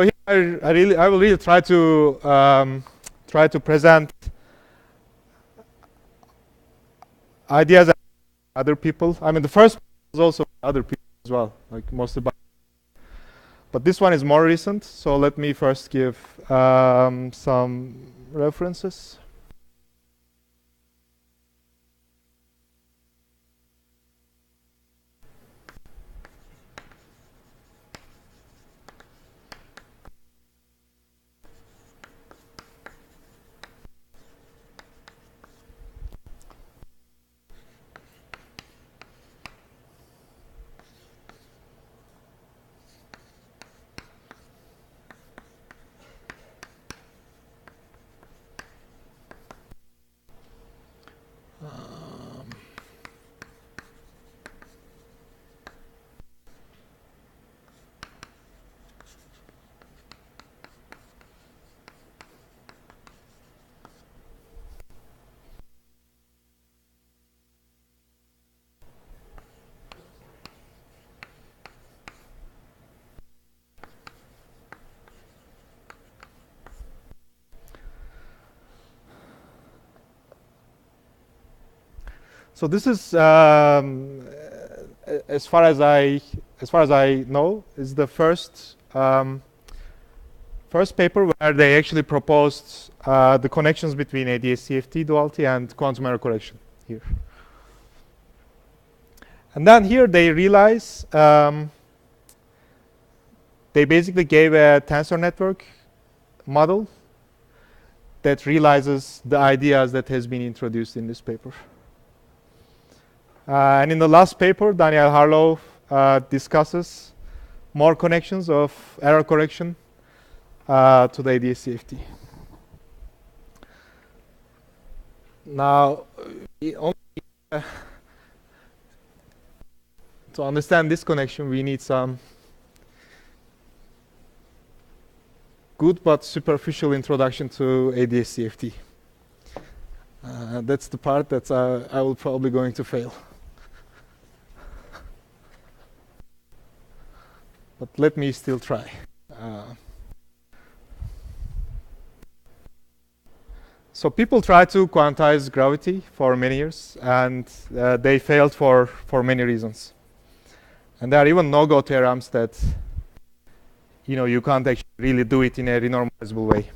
here I will really try to present ideas that other people. I mean, the first is also other people as well, like mostly. But this one is more recent, so let me first give some references. So this is, as far as I know, is the first paper where they actually proposed the connections between ADS-CFT duality and quantum error correction here. And then here they realize they basically gave a tensor network model that realizes the ideas that has been introduced in this paper. And in the last paper, Daniel Harlow discusses more connections of error correction to the ADS-CFT. Now, to understand this connection, we need some good but superficial introduction to ADS-CFT. That's the part that I will probably going to fail. But let me still try. So people tried to quantize gravity for many years, and they failed for many reasons. And there are even no-go theorems that you can't actually really do it in a renormalizable way.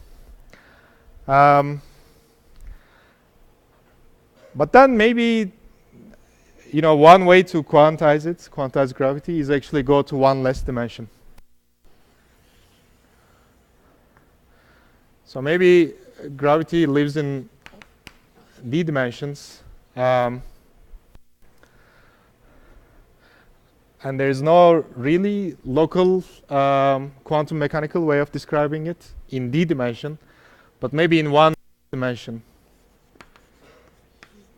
But then maybe one way to quantize gravity, is actually go to one less dimension. So maybe gravity lives in d dimensions, and there is no really local quantum mechanical way of describing it in d dimension, but maybe in one dimension,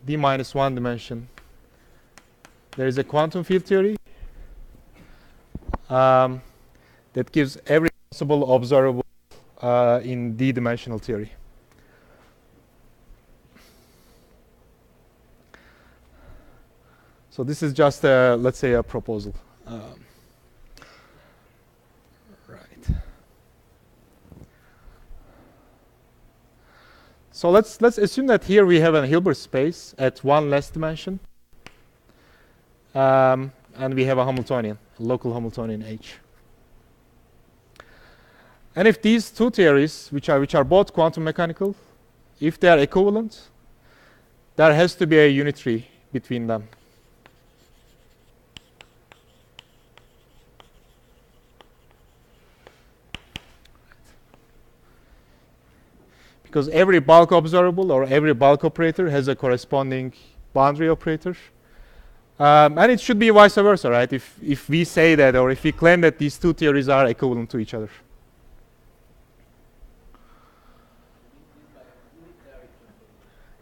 d minus one dimension. There is a quantum field theory that gives every possible observable in d-dimensional theory. So this is just let's say a proposal. Right. So let's assume that here we have a Hilbert space at one less dimension. And we have a Hamiltonian, a local Hamiltonian H. And if these two theories, which are both quantum mechanical, if they are equivalent, there has to be a unitary between them. Because every bulk observable or every bulk operator has a corresponding boundary operator. And it should be vice versa, right? If we say that, or if we claim that these two theories are equivalent to each other.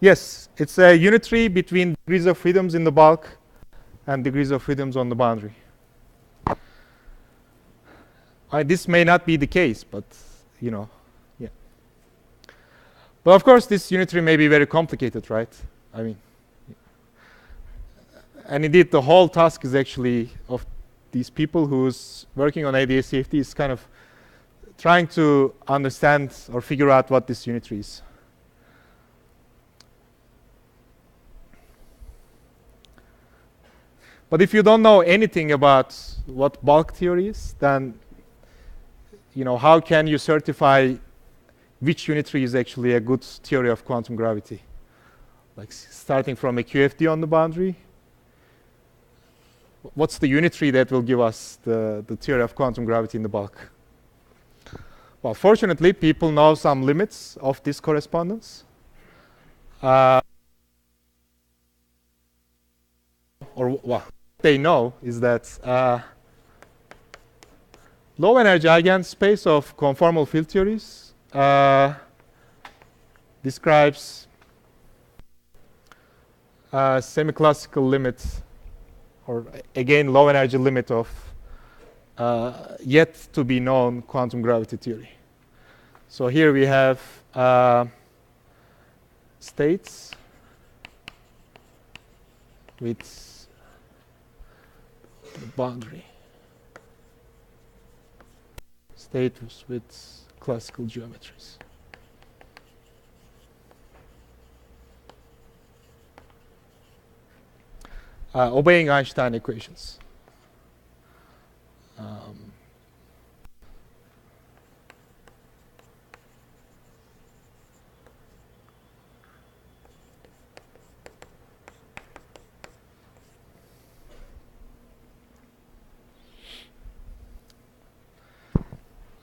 Yes, it's a unitary between degrees of freedoms in the bulk and degrees of freedoms on the boundary. This may not be the case, but you know, yeah. But of course, this unitary may be very complicated, right? I mean, and indeed, the whole task is actually of these people who's working on ADS-CFT is kind of trying to understand or figure out what this unitary is. But if you don't know anything about what bulk theory is, then you know, how can you certify which unitary is actually a good theory of quantum gravity? Like starting from a QFD on the boundary, what's the unitary that will give us the theory of quantum gravity in the bulk? Well, fortunately, people know some limits of this correspondence. Or what they know is that low energy eigenspace of conformal field theories describes a semi-classical limit, or again low energy limit of yet to be known quantum gravity theory. So here we have states with the boundary, states with classical geometries. Obeying Einstein equations.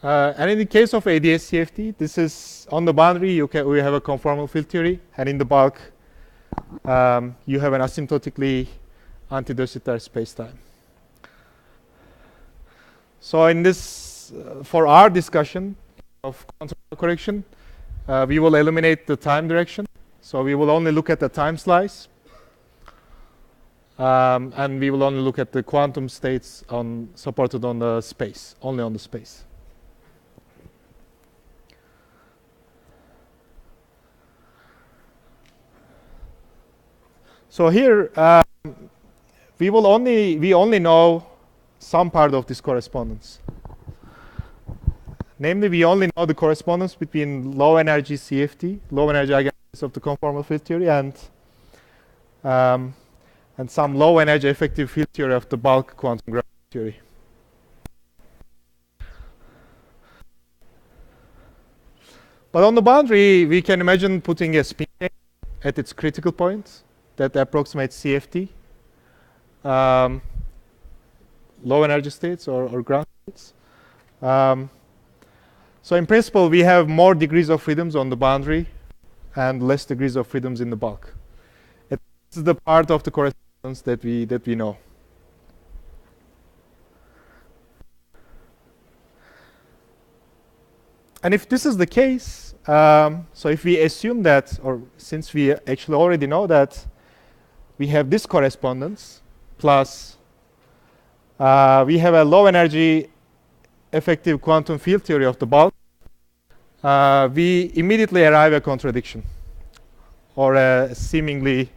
And in the case of ADS-CFT, this is on the boundary. We have a conformal field theory, and in the bulk, you have an asymptotically anti-de Sitter spacetime. So in this, for our discussion of quantum correction, we will eliminate the time direction. So we will only look at the time slice, and we will only look at the quantum states supported on the space, only on the space. So here, we only know some part of this correspondence. Namely, we only know the correspondence between low energy CFT, low energy eigenspace of the conformal field theory, and some low energy effective field theory of the bulk quantum gravity theory. But on the boundary, we can imagine putting a spin chain at its critical point that approximates CFT, low energy states or ground states. So in principle, we have more degrees of freedoms on the boundary and less degrees of freedoms in the bulk. This is the part of the correspondence that we know. And if this is the case, so if we assume that, or since we actually already know that we have this correspondence plus we have a low energy effective quantum field theory of the bulk, we immediately arrive at a contradiction, or a seemingly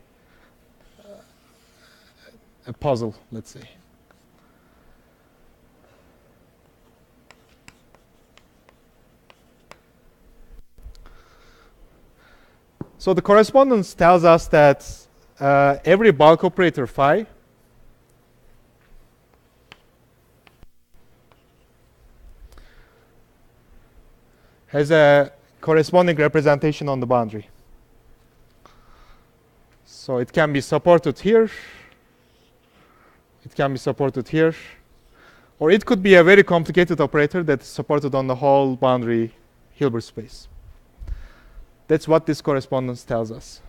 a puzzle, let's say. So the correspondence tells us that every bulk operator phi has a corresponding representation on the boundary. So it can be supported here, it can be supported here, or it could be a very complicated operator that is supported on the whole boundary Hilbert space. That's what this correspondence tells us.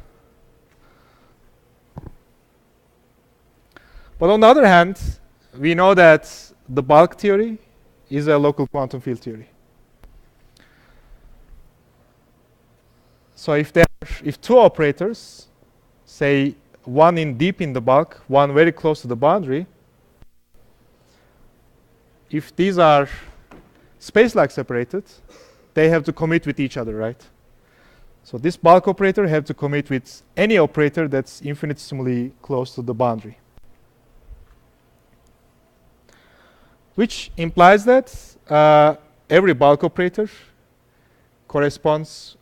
But on the other hand, we know that the bulk theory is a local quantum field theory. So if two operators, say one deep in the bulk, one very close to the boundary, if these are space-like separated, they have to commute with each other, right? So this bulk operator have to commute with any operator that's infinitesimally close to the boundary. Which implies that every bulk operator corresponds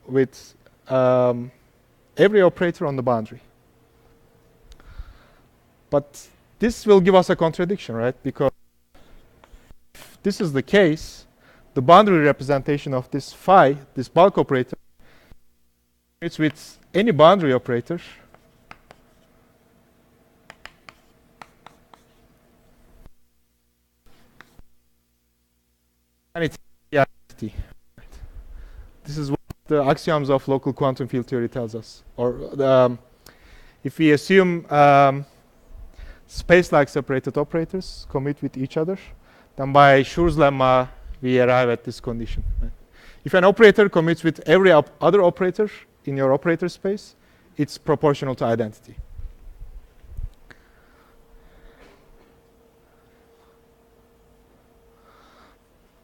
with every operator on the boundary. But this will give us a contradiction, right? Because if this is the case, the boundary representation of this phi, this bulk operator, it's with any boundary operator and it's the identity. This is what the axioms of local quantum field theory tells us. Or if we assume space-like separated operators commute with each other, then by Schur's lemma we arrive at this condition. Right? If an operator commutes with every other operator in your operator space, it's proportional to identity.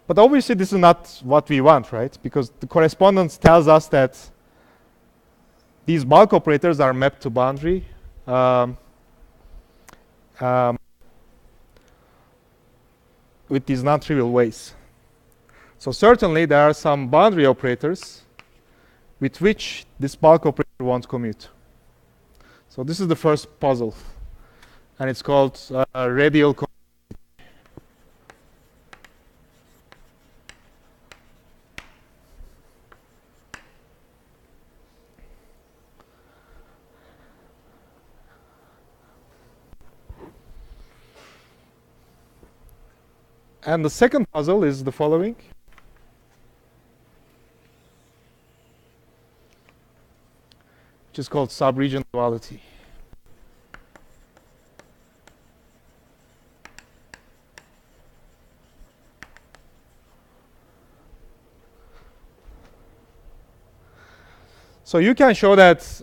But obviously this is not what we want, right? Because the correspondence tells us that these bulk operators are mapped to boundary with these non-trivial ways. So certainly there are some boundary operators with which this bulk operator won't commute. So this is the first puzzle, and it's called radial. And the second puzzle is the following. Which is called subregion duality. So you can show that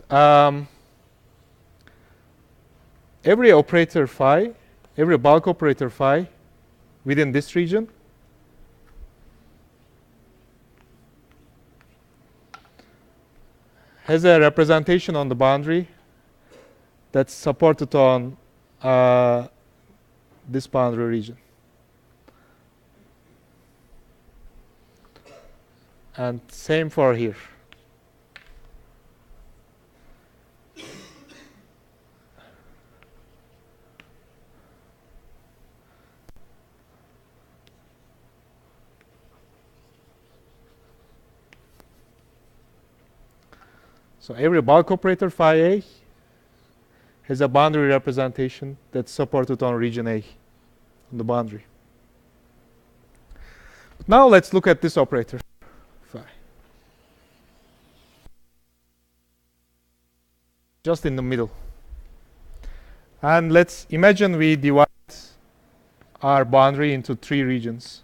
every operator phi, every bulk operator phi within this region has a representation on the boundary that's supported on this boundary region. And same for here. So every bulk operator phi A has a boundary representation that's supported on region A, on the boundary. But now let's look at this operator phi. Just in the middle. And let's imagine we divide our boundary into 3 regions.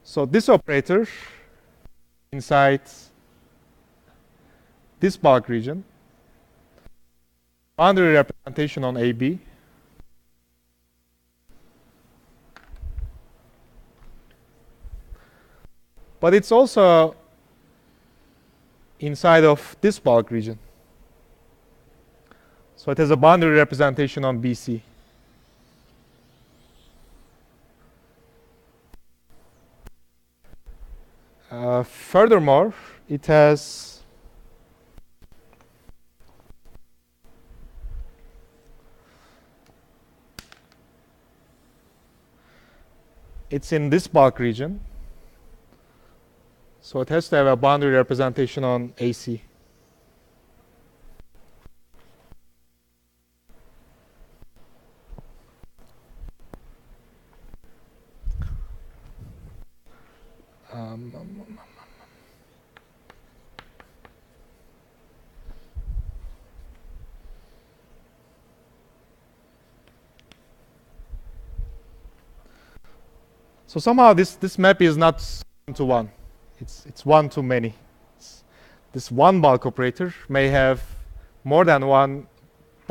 So this operator inside this bulk region, boundary representation on AB, but it's also inside of this bulk region. So it has a boundary representation on BC. Furthermore, it has it's in this bulk region, so it has to have a boundary representation on AC. So somehow this map is not 1-to-1. It's 1-to-many. This one bulk operator may have more than one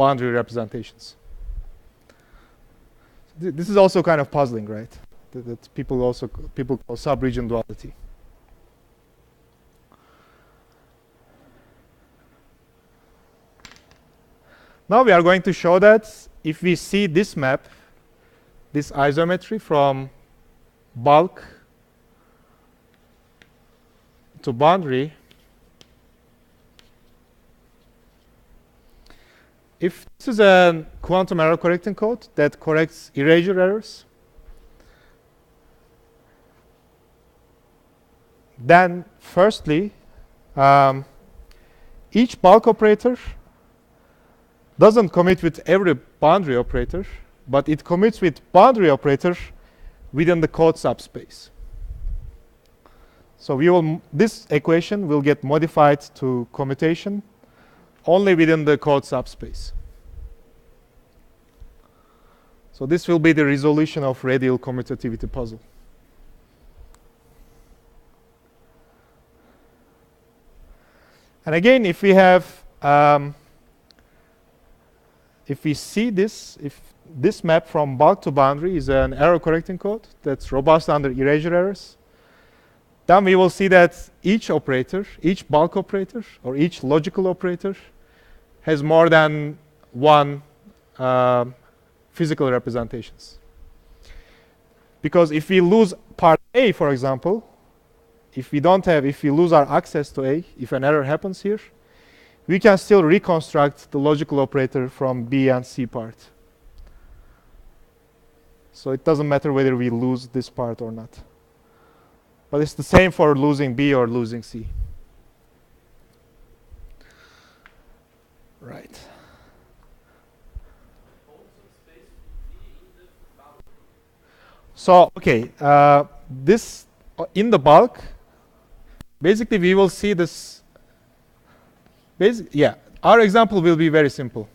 boundary representations. This is also kind of puzzling, right? That people call sub-region duality. Now we are going to show that if we see this map, this isometry from bulk to boundary, if this is a quantum error correcting code that corrects erasure errors, then firstly, each bulk operator doesn't commit with every boundary operator, but it commits with boundary operator within the code subspace. So this equation will get modified to commutation only within the code subspace. So this will be the resolution of radial commutativity puzzle. And again, if we have if we see this, if this map from bulk to boundary is an error correcting code that's robust under erasure errors, then we will see that each operator, each bulk operator, or each logical operator has more than one physical representations. Because if we lose part A, for example, if we lose our access to A, if an error happens here, we can still reconstruct the logical operator from B and C part. So it doesn't matter whether we lose this part or not. But it's the same for losing B or losing C. Right. So, okay, this in the bulk, basically we will see this. Our example will be very simple.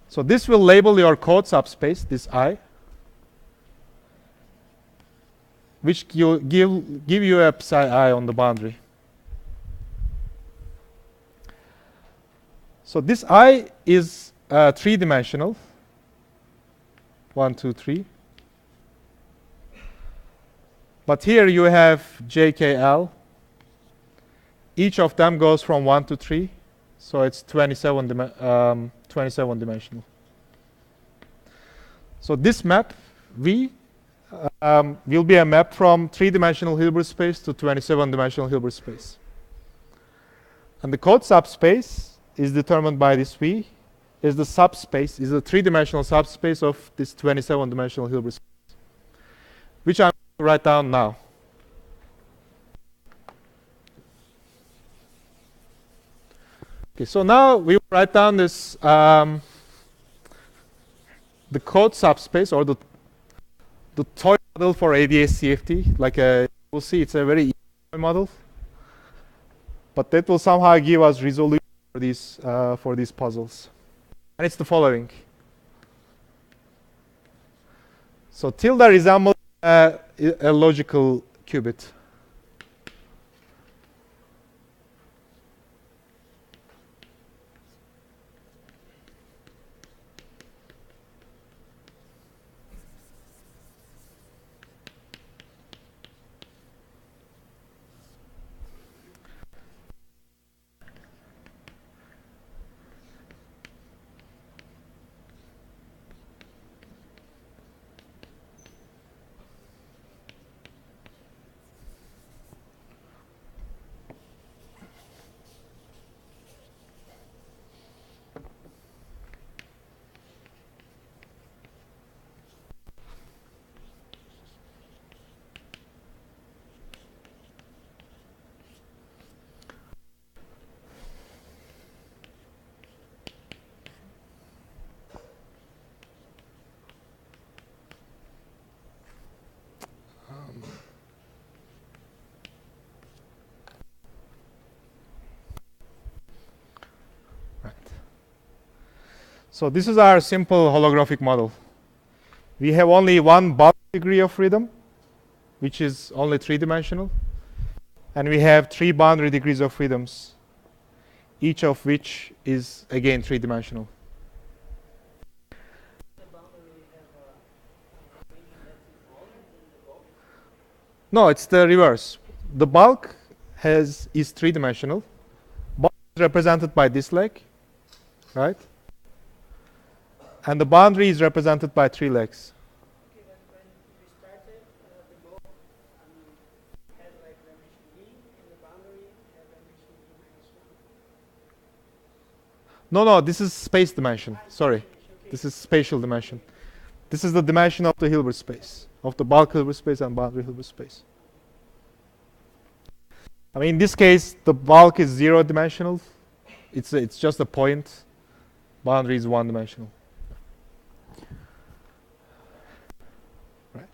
So this will label your code subspace, this I, which give you a psi I on the boundary. So this I is three-dimensional. 1, 2, 3. But here you have JKL. Each of them goes from 1 to 3, so it's 27 dimensional. So this map, V, will be a map from 3-dimensional Hilbert space to 27-dimensional Hilbert space. And the code subspace is determined by this V, is the subspace, is the 3-dimensional subspace of this 27-dimensional Hilbert space, which I'm going to write down now. Okay, so now we will write down this the code subspace, or the toy model for ADS-CFT. Like we'll see, it's a very easy toy model, but that will somehow give us resolution for these puzzles. And it's the following. So tilde resembles a logical qubit. So this is our simple holographic model. We have only one bulk degree of freedom, which is only 3-dimensional. And we have 3 boundary degrees of freedoms, each of which is again three-dimensional. No, it's the reverse. The bulk is three-dimensional. Bulk is represented by this leg, right? And the boundary is represented by three legs. Okay, but when we started, the bulk had like dimension E, and the boundary had dimension E-1. No, this is space dimension. Sorry. Okay. This is spatial dimension. This is the dimension of the Hilbert space, of the bulk Hilbert space and boundary Hilbert space. I mean, in this case, the bulk is zero-dimensional. It's just a point. Boundary is one-dimensional. Right.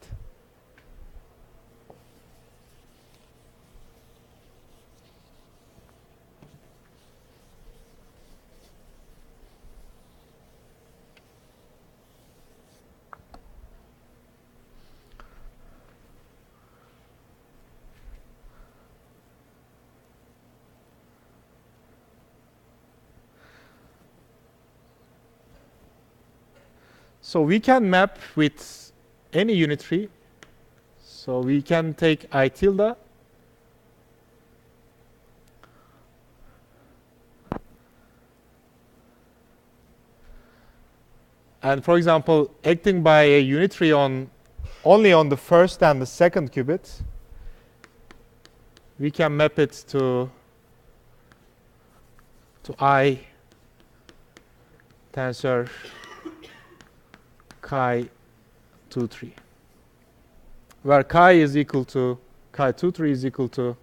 So we can map with any unitary. So we can take I tilde. And for example, acting by a unitary only on the first and the second qubit, we can map it to I tensor chi 2, 3, where chi is equal to chi 2, 3 is equal to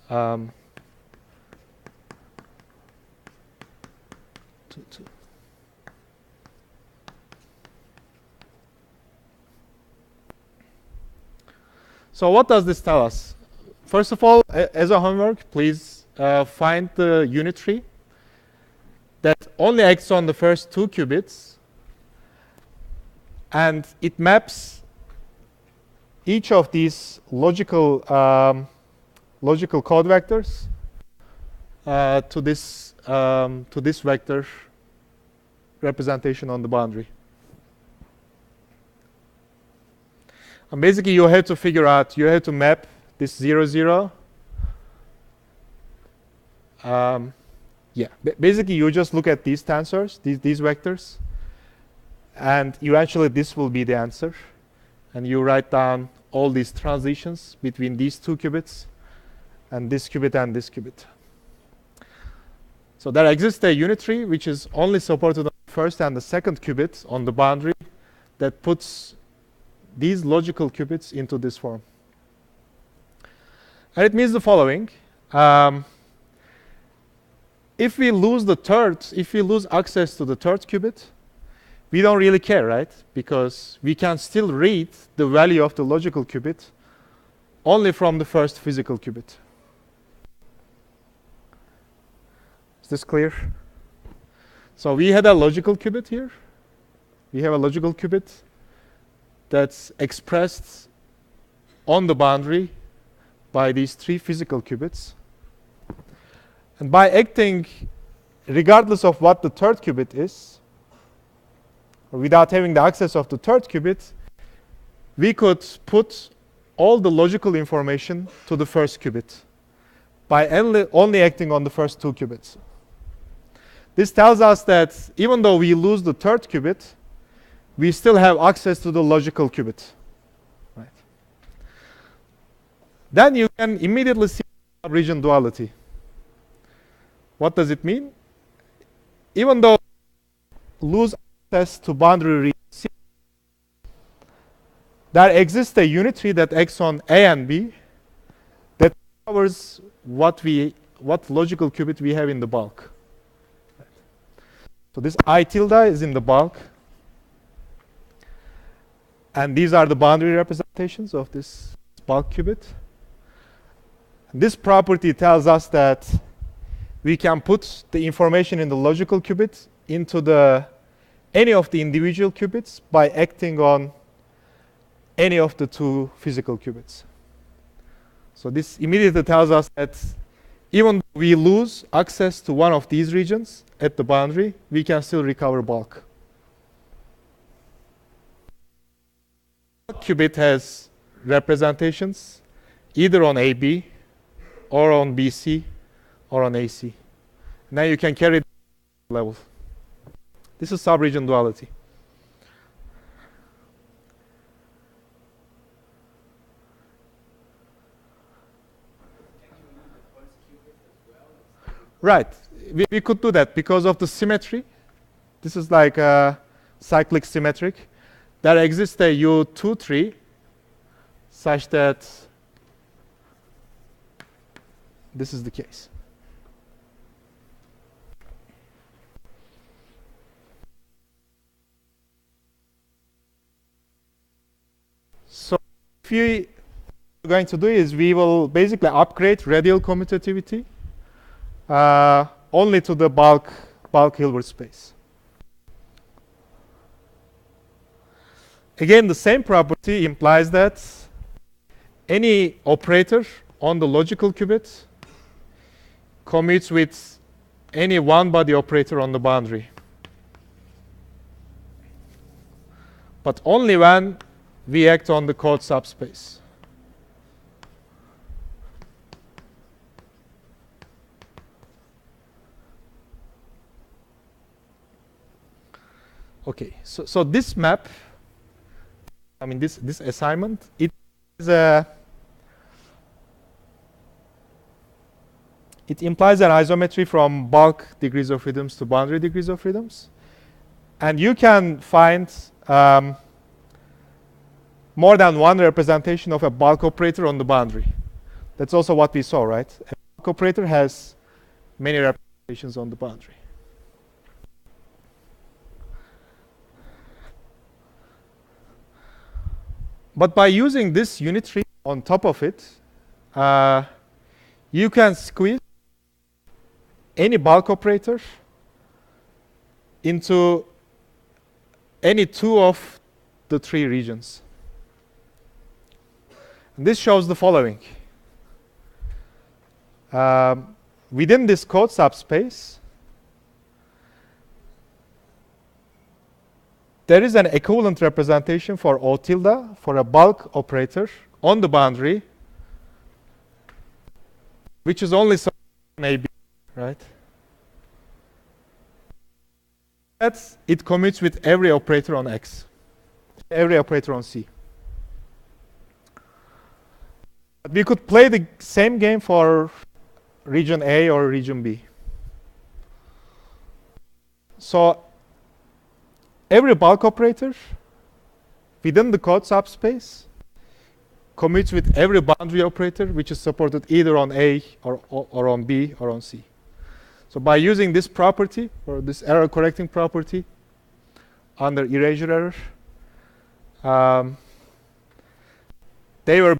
2, 2. So what does this tell us? First of all, as a homework, please find the unitary that only acts on the first two qubits, and it maps each of these logical code vectors to this vector representation on the boundary. And basically, you have to figure out, you have to map this 0, 0. Basically, you just look at these tensors, these vectors, and eventually this will be the answer. And you write down all these transitions between these two qubits and this qubit and this qubit. So there exists a unitary which is only supported on the first and the second qubit on the boundary that puts these logical qubits into this form. And it means the following. If we lose access to the third qubit, we don't really care, right? Because we can still read the value of the logical qubit only from the first physical qubit. Is this clear? So we had a logical qubit here. We have a logical qubit that's expressed on the boundary by these three physical qubits. And by acting regardless of what the third qubit is, or without having the access of the third qubit, we could put all the logical information to the first qubit by only acting on the first two qubits. This tells us that even though we lose the third qubit, we still have access to the logical qubit. Right. Then you can immediately see subregion duality. What does it mean? Even though we lose access to boundary region C, there exists a unitary that acts on A and B that covers what logical qubit we have in the bulk. Right. So this I tilde is in the bulk. And these are the boundary representations of this bulk qubit. This property tells us that we can put the information in the logical qubit into any of the individual qubits by acting on any of the two physical qubits. So this immediately tells us that even though we lose access to one of these regions at the boundary, we can still recover bulk. Qubit has representations either on AB or on BC or on AC. Now you can carry the level. This is subregion duality. Right, we could do that because of the symmetry. This is like a cyclic symmetric. There exists a U2 tree such that this is the case. So what we are going to do is we will basically upgrade radial commutativity only to the bulk Hilbert space. Again, the same property implies that any operator on the logical qubit commutes with any one-body operator on the boundary. But only when we act on the code subspace. Okay, so this map, I mean this assignment, it implies an isometry from bulk degrees of freedoms to boundary degrees of freedoms. And you can find more than one representation of a bulk operator on the boundary. That's also what we saw, right? A bulk operator has many representations on the boundary. But by using this unitary on top of it, you can squeeze any bulk operator into any two of the three regions. And this shows the following. Within this code subspace, there is an equivalent representation for O tilde for a bulk operator on the boundary, which is only AB, right? It commutes with every operator on X, every operator on C. But we could play the same game for region A or region B. So every bulk operator within the code subspace commutes with every boundary operator which is supported either on A or on B or on C. So by using this property or this error correcting property under erasure error, they were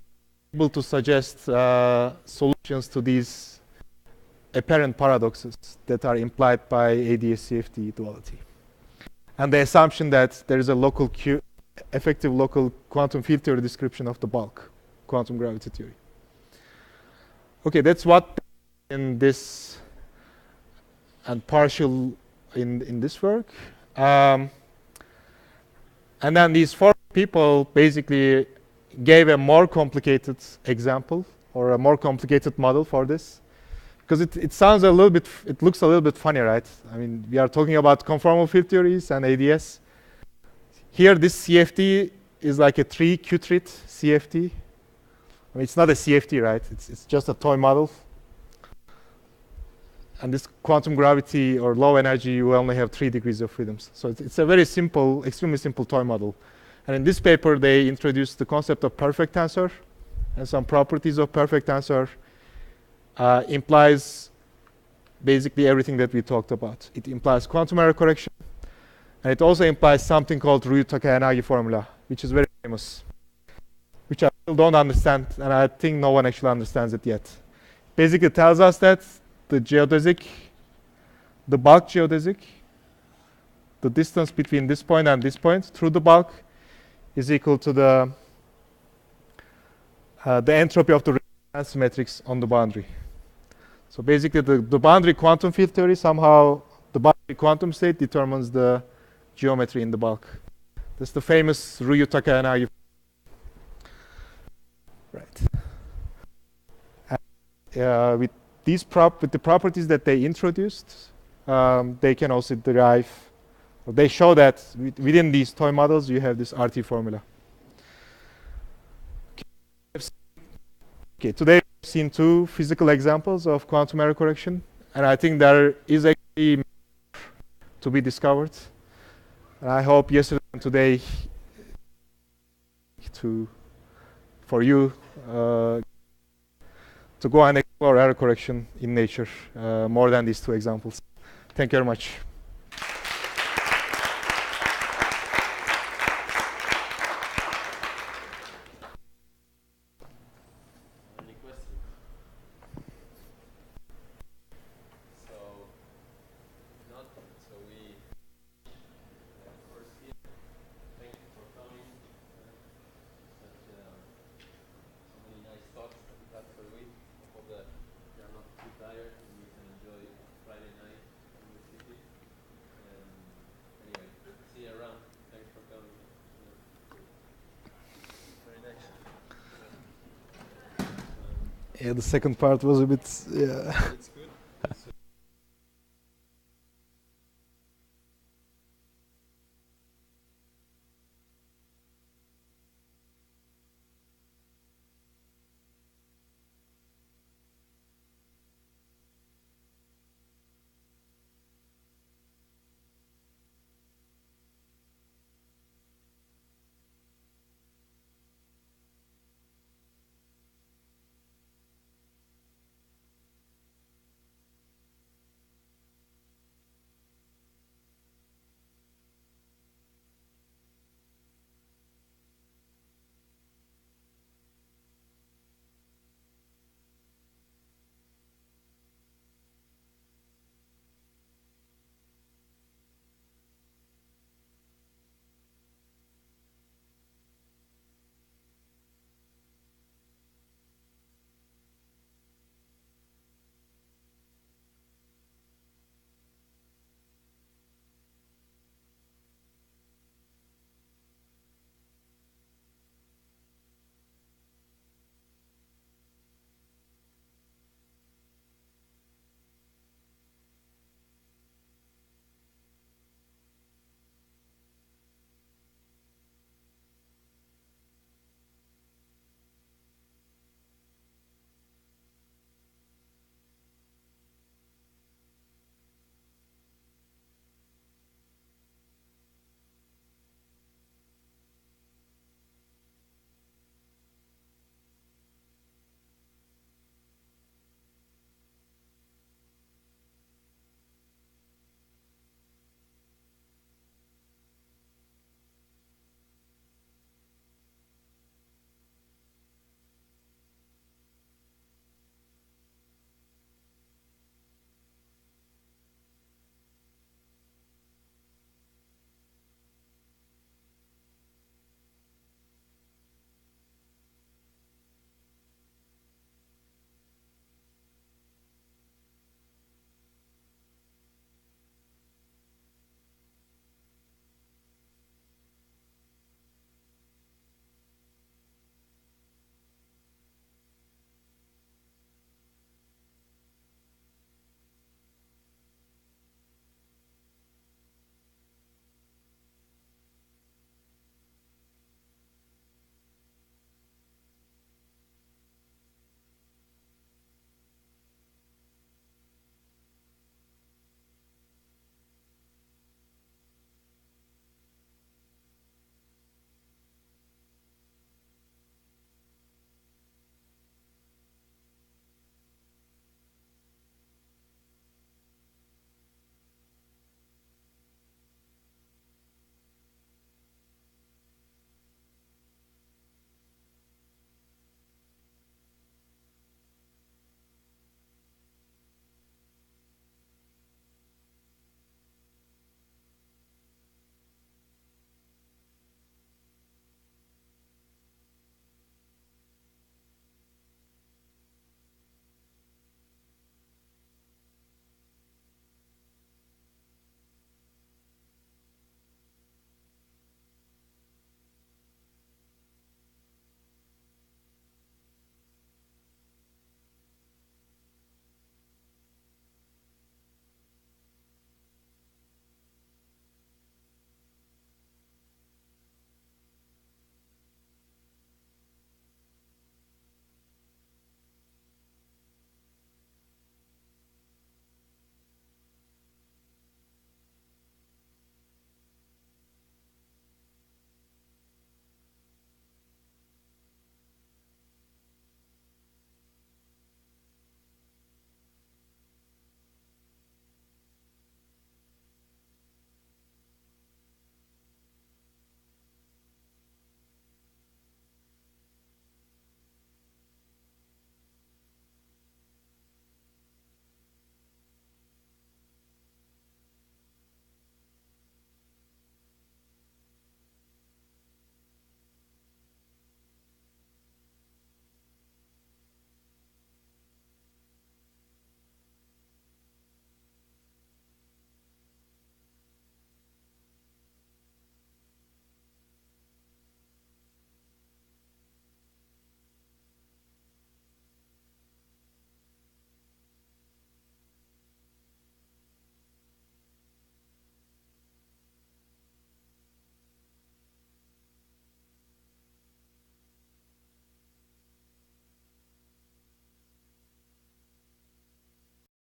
able to suggest solutions to these apparent paradoxes that are implied by ADS-CFT duality. And the assumption that there is a effective local quantum field theory description of the bulk quantum gravity theory. Okay, that's what in this and partial in this work. And then these four people basically gave a more complicated example or a more complicated model for this. Because it sounds a little bit, it looks a little bit funny, right? I mean, we are talking about conformal field theories and ADS. Here, this CFT is like a 3-qubit CFT. I mean, it's not a CFT, right? It's just a toy model. And this quantum gravity or low energy, you only have 3 degrees of freedoms. So it's a very simple, extremely simple toy model. And in this paper, they introduced the concept of perfect tensor and some properties of perfect tensor. Implies basically everything that we talked about. It implies quantum error correction, and it also implies something called Ryu-Takayanagi formula, which is very famous, which I still don't understand, and I think no one actually understands it yet. Basically, it tells us that the bulk geodesic, the distance between this point and this point through the bulk is equal to the entropy of the resonance matrix on the boundary. So basically, the boundary quantum field theory, somehow the boundary quantum state determines the geometry in the bulk. That's the famous Ryu Takayama. Right. With with the properties that they introduced, they can also derive, or they show that within these toy models you have this RT formula. Okay, today we've seen two physical examples of quantum error correction, and I think there is actually to be discovered. And I hope yesterday and today for you to go and explore error correction in nature more than these two examples. Thank you very much. Any questions? So, not so we course here. Thank you for coming. Such so many nice talks that we had for the week. I hope that you are not too tired and you can enjoy Friday night in the city. And anyway, see you around. Thanks for coming. Very nice. Yeah, the second part was a bit, yeah. It's